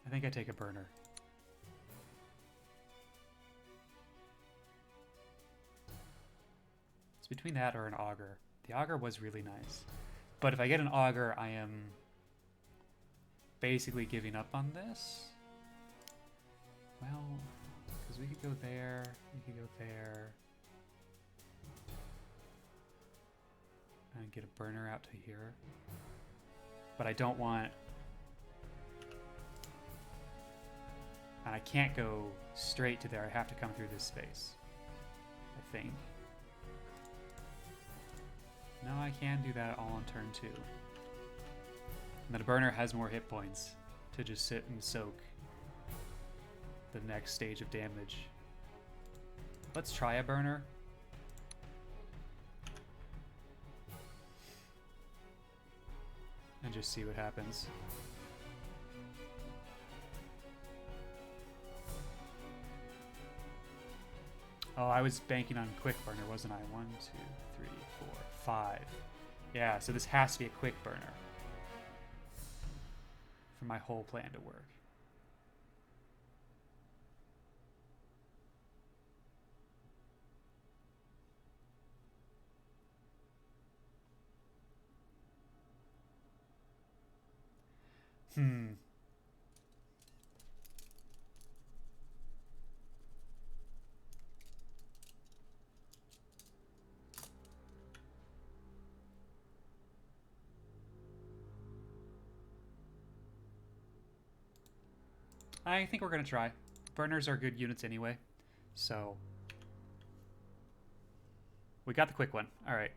I think I take a burner. It's between that or an auger. The auger was really nice. But if I get an auger, I am basically giving up on this. Well, because we could go there, we could go there. And get a burner out to here. But I don't want... And I can't go straight to there. I have to come through this space, I think. No, I can do that all on turn 2. And then a burner has more hit points to just sit and soak the next stage of damage. Let's try a burner. And just see what happens. Oh, I was banking on quick burner, wasn't I? 1, 2, 3, 4, 5. Yeah, so this has to be a quick burner for my whole plan to work. I think we're going to try. Burners are good units anyway, so... We got the quick one. All right.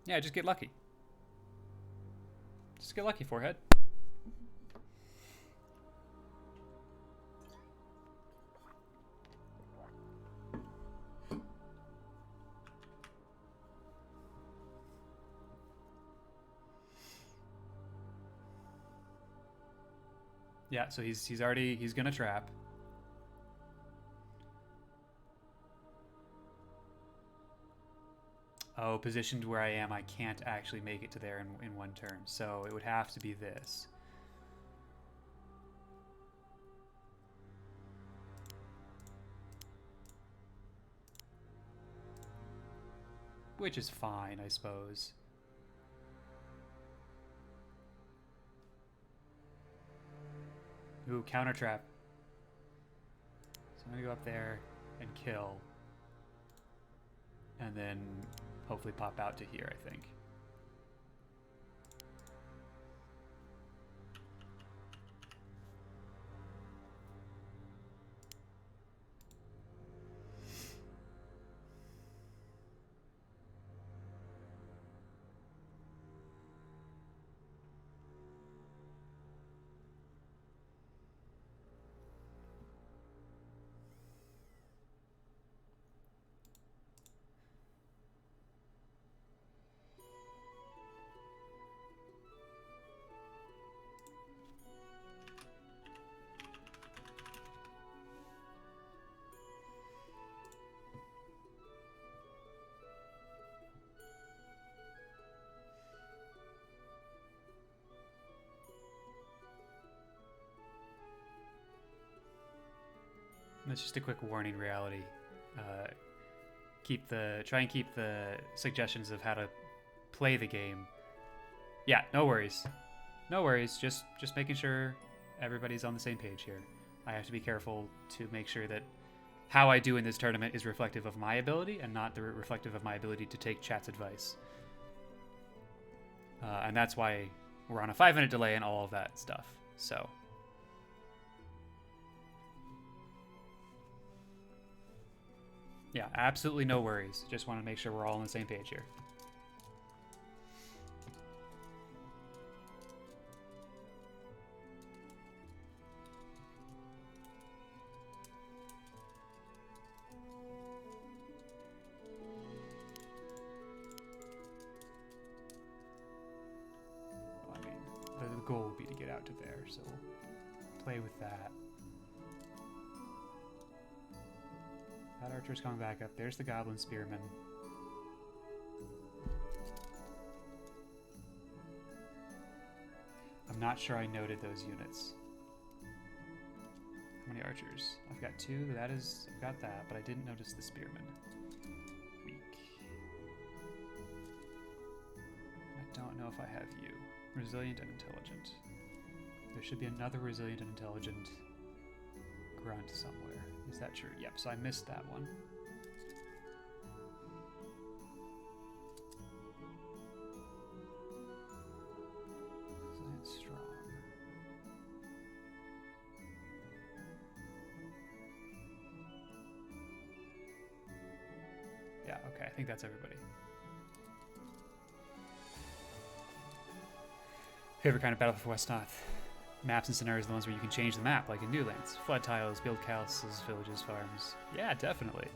Yeah, just get lucky. Just get lucky, forehead. Yeah, so he's gonna trap. Oh, positioned where I am, I can't actually make it to there in one turn, so it would have to be this. which is fine, I suppose. Ooh, counter trap. So I'm gonna go up there and kill. And then hopefully pop out to here, I think. That's just a quick warning, reality. Try and keep the suggestions of how to play the game. Yeah, no worries. No worries, just making sure everybody's on the same page here. I have to be careful to make sure that how I do in this tournament is reflective of my ability and not reflective of my ability to take chat's advice. And that's why we're on a 5-minute delay and all of that stuff. So... yeah, absolutely no worries. Just want to make sure we're all on the same page here. Well, I mean, the goal would be to get out to there, so we'll play with that. That archer's coming back up. There's the goblin spearman. I'm not sure I noted those units. How many archers? I've got 2. I've got that, but I didn't notice the spearman. Weak. I don't know if I have you. Resilient and intelligent. There should be another resilient and intelligent grunt somewhere. Is that true? Yep, so I missed that one. Resilient strong. Yeah, okay, I think that's everybody. Favorite kind of battle for West North? Maps and scenarios are the ones where you can change the map, like in New Lands. Flood tiles, build castles, villages, farms. Yeah, definitely.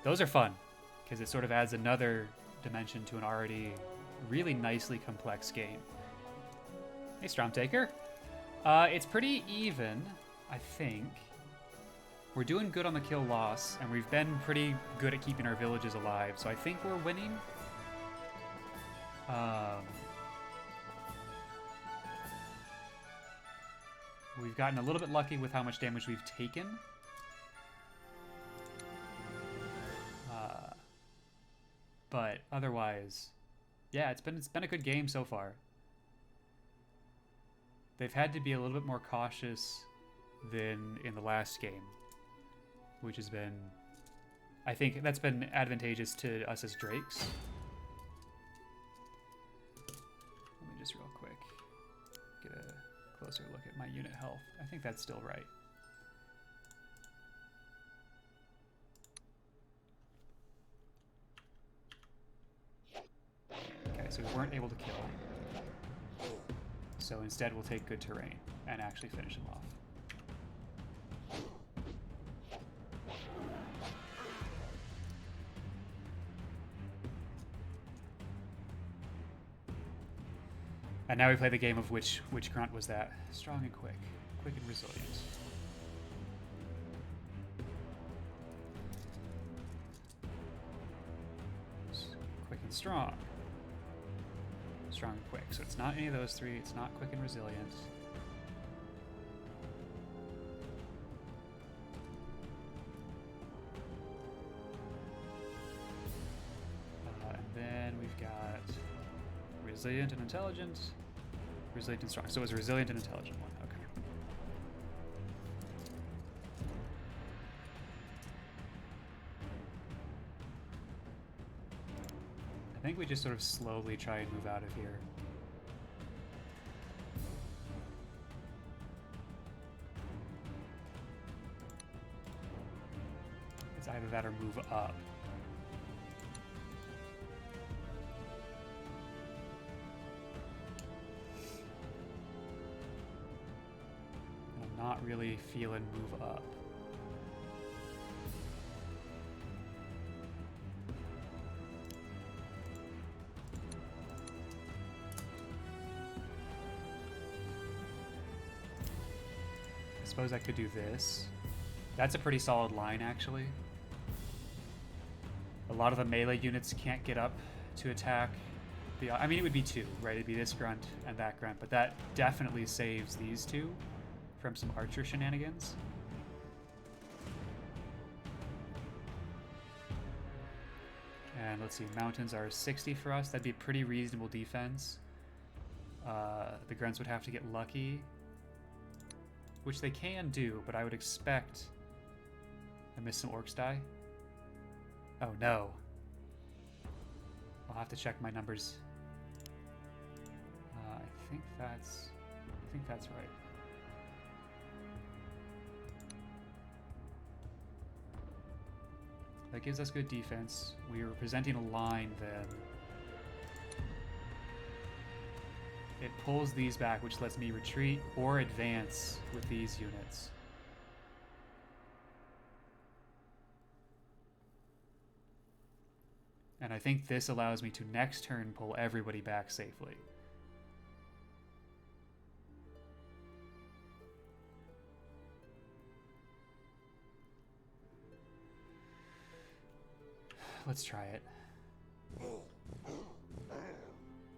Those are fun, because it sort of adds another dimension to an already really nicely complex game. Hey, Stromtaker. It's pretty even, I think. We're doing good on the kill-loss, and we've been pretty good at keeping our villages alive, so I think we're winning. We've gotten a little bit lucky with how much damage we've taken. But otherwise, yeah, it's been a good game so far. They've had to be a little bit more cautious than in the last game, which has been, I think that's been advantageous to us as Drakes. Let me just real quick get a closer look at my unit health. I think that's still right. Okay, so we weren't able to kill. So instead we'll take good terrain and actually finish him off. And now we play the game of which grunt was that? Strong and quick. Quick and resilient. Quick and strong. Strong and quick. So it's not any of those three. It's not quick and resilient. And Resilient and intelligent. Resilient and strong. So it was a resilient and intelligent one. Okay. I think we just sort of slowly try and move out of here. It's either that or move up. I'm not really feeling move up. I suppose I could do this. That's a pretty solid line, actually. A lot of the melee units can't get up to attack. I mean, it would be two, right? It'd be this grunt and that grunt, but that definitely saves these two from some archer shenanigans. And let's see, mountains are 60 for us. That'd be a pretty reasonable defense. The grunts would have to get lucky, which they can do, but I would expect... I missed some orcs die. Oh no. I'll have to check my numbers. I think that's right. That gives us good defense. We are presenting a line then. It pulls these back, which lets me retreat or advance with these units. And I think this allows me to next turn pull everybody back safely. Let's try it.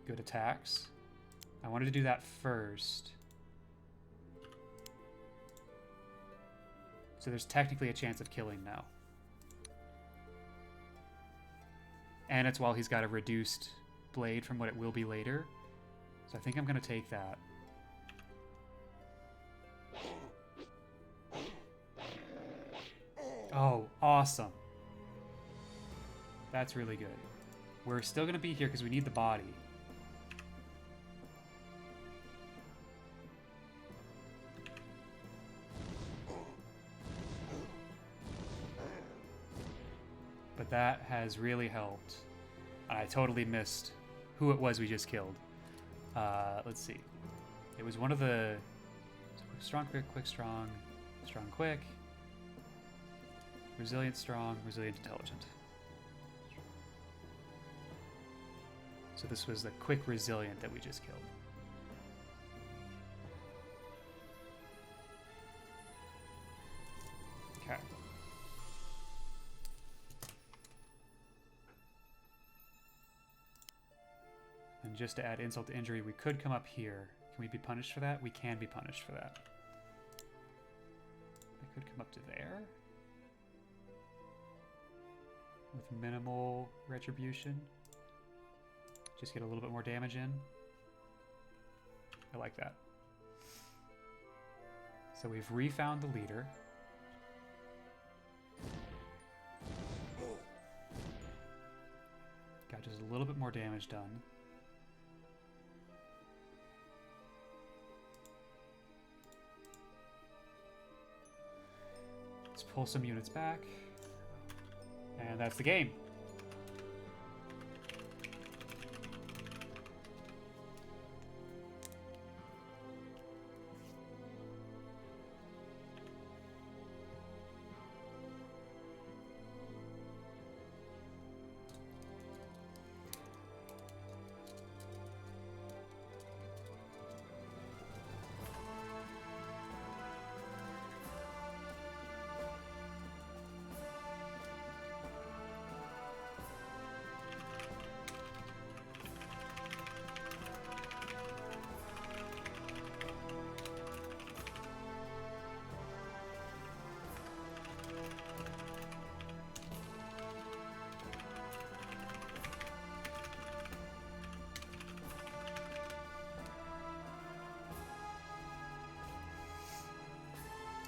Good attacks. I wanted to do that first. So there's technically a chance of killing now. And it's while he's got a reduced blade from what it will be later. So I think I'm going to take that. Oh, awesome. That's really good. We're still going to be here because we need the body. But that has really helped. I totally missed who it was we just killed. Let's see. It was one of the strong, quick, strong, quick, resilient, strong, resilient, intelligent. So this was the quick resilient that we just killed. Okay. And just to add insult to injury, we could come up here. Can we be punished for that? We can be punished for that. I could come up to there. With minimal retribution. Just get a little bit more damage in. I like that. So we've refound the leader. Got just a little bit more damage done. Let's pull some units back. And that's the game.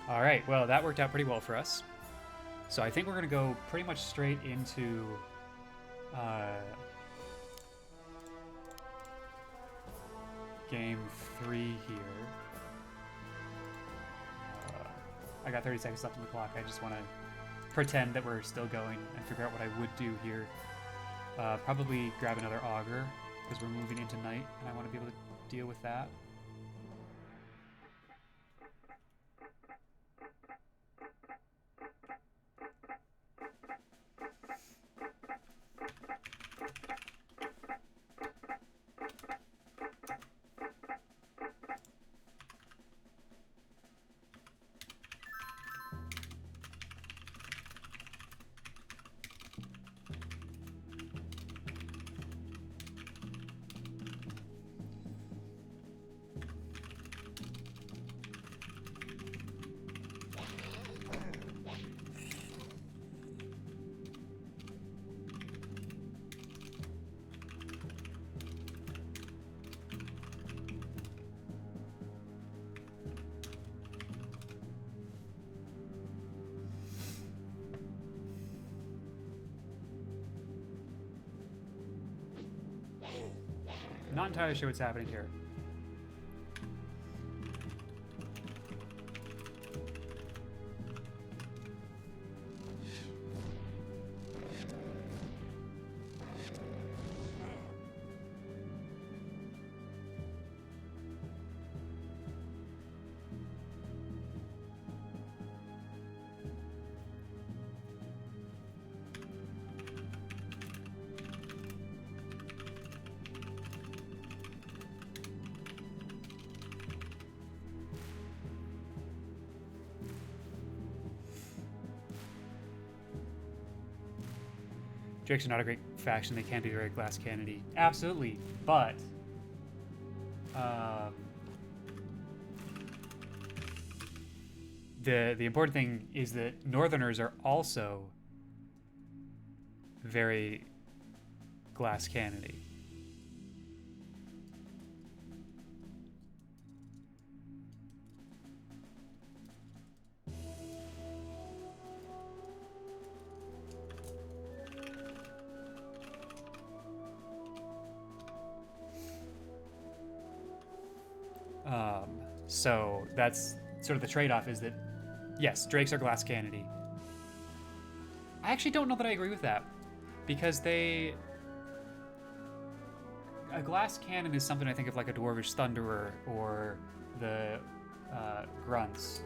All right, well, that worked out pretty well for us. So I think we're going to go pretty much straight into game 3 here. I got 30 seconds left on the clock. I just want to pretend that we're still going and figure out what I would do here. Probably grab another auger because we're moving into night and I want to be able to deal with that. Not entirely sure what's happening here. Drakes are not a great faction. They can be very glass cannony. Absolutely, but the important thing is that Northerners are also very glass cannony. So that's sort of the trade-off, is that yes, Drakes are glass cannony. I actually don't know that I agree with that, because a glass cannon is something I think of like a Dwarvish Thunderer or the Grunts,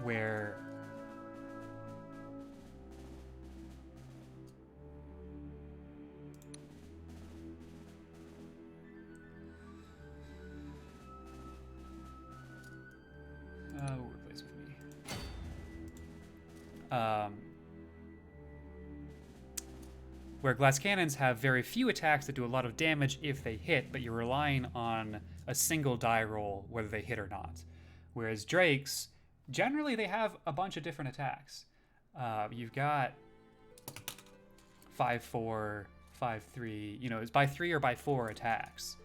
where replace with me. Where glass cannons have very few attacks that do a lot of damage if they hit, but you're relying on a single die roll whether they hit or not. Whereas Drakes, generally they have a bunch of different attacks. You've got 5-4, 5-3, you know, it's by 3 or by 4 attacks.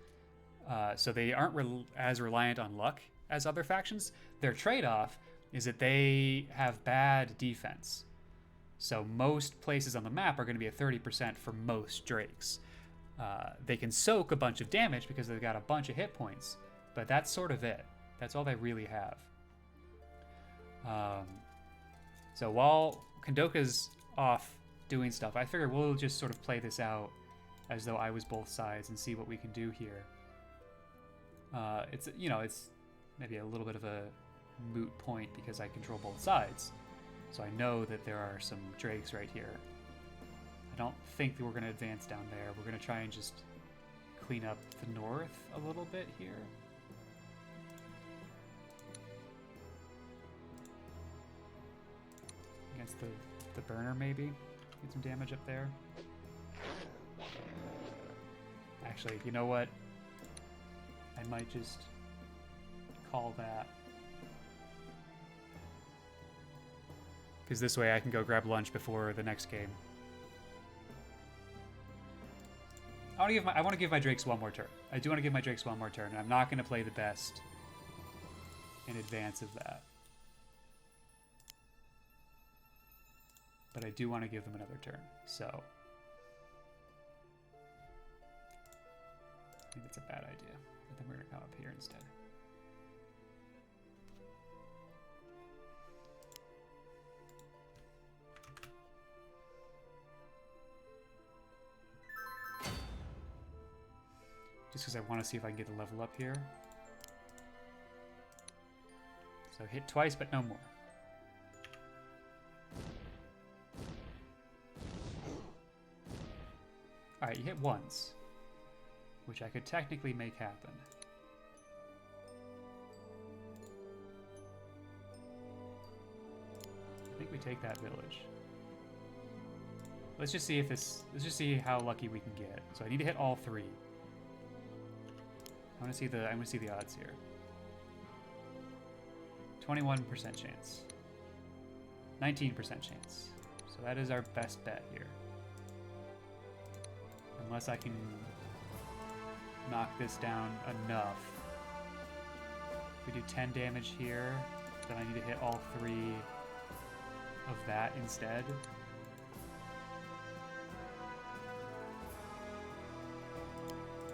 So they aren't as reliant on luck as other factions. Their trade-off is that they have bad defense. So most places on the map are going to be at 30% for most Drakes. They can soak a bunch of damage because they've got a bunch of hit points, but that's sort of it. That's all they really have. So while Kendoka's off doing stuff, I figure we'll just sort of play this out as though I was both sides and see what we can do here. It's, you know, it's maybe a little bit of a moot point because I control both sides. So I know that there are some Drakes right here. I don't think that we're going to advance down there. We're going to try and just clean up the north a little bit here. Against the burner, maybe. Get some damage up there. Actually, you know what? I might just call that. Because this way I can go grab lunch before the next game. I want to give my Drakes one more turn. I do want to give my Drakes one more turn, and I'm not going to play the best in advance of that. But I do want to give them another turn, so I think that's a bad idea. But then we're going to come up here instead. Just because I want to see if I can get the level up here. So hit twice, but no more. Alright, you hit once, which I could technically make happen. I think we take that village. Let's just see if this, let's just see how lucky we can get. So I need to hit all three. I want to see the odds here. 21% chance. 19% chance. So that is our best bet here. Unless I can knock this down enough. If we do 10 damage here, then I need to hit all three of that instead.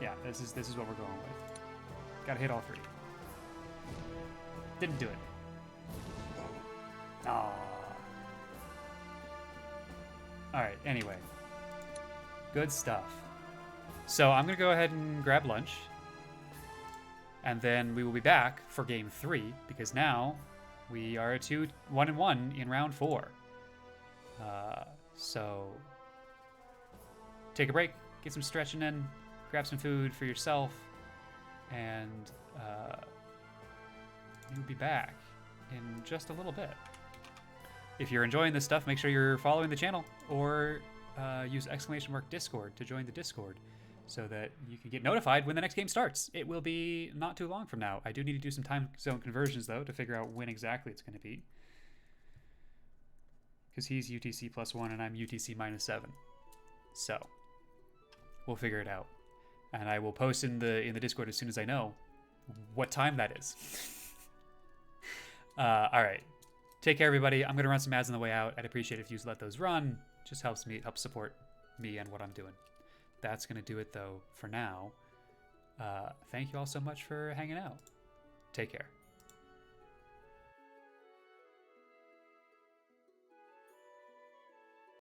Yeah, this is what we're going with. Gotta hit all three. Didn't do it. Aww. Alright, anyway. Good stuff. So I'm gonna go ahead and grab lunch. And then we will be back for game 3, because now we are 1-1 in round 4. So take a break, get some stretching in, grab some food for yourself, and you'll be back in just a little bit. If you're enjoying this stuff, make sure you're following the channel, or use !Discord to join the Discord so that you can get notified when the next game starts. It will be not too long from now. I do need to do some time zone conversions, though, to figure out when exactly it's going to be. Because he's UTC +1 and I'm UTC -7. So we'll figure it out. And I will post in the Discord as soon as I know what time that is. All right. Take care, everybody. I'm going to run some ads on the way out. I'd appreciate it if you let those run. Just helps support me and what I'm doing. That's going to do it, though, for now. Thank you all so much for hanging out. Take care.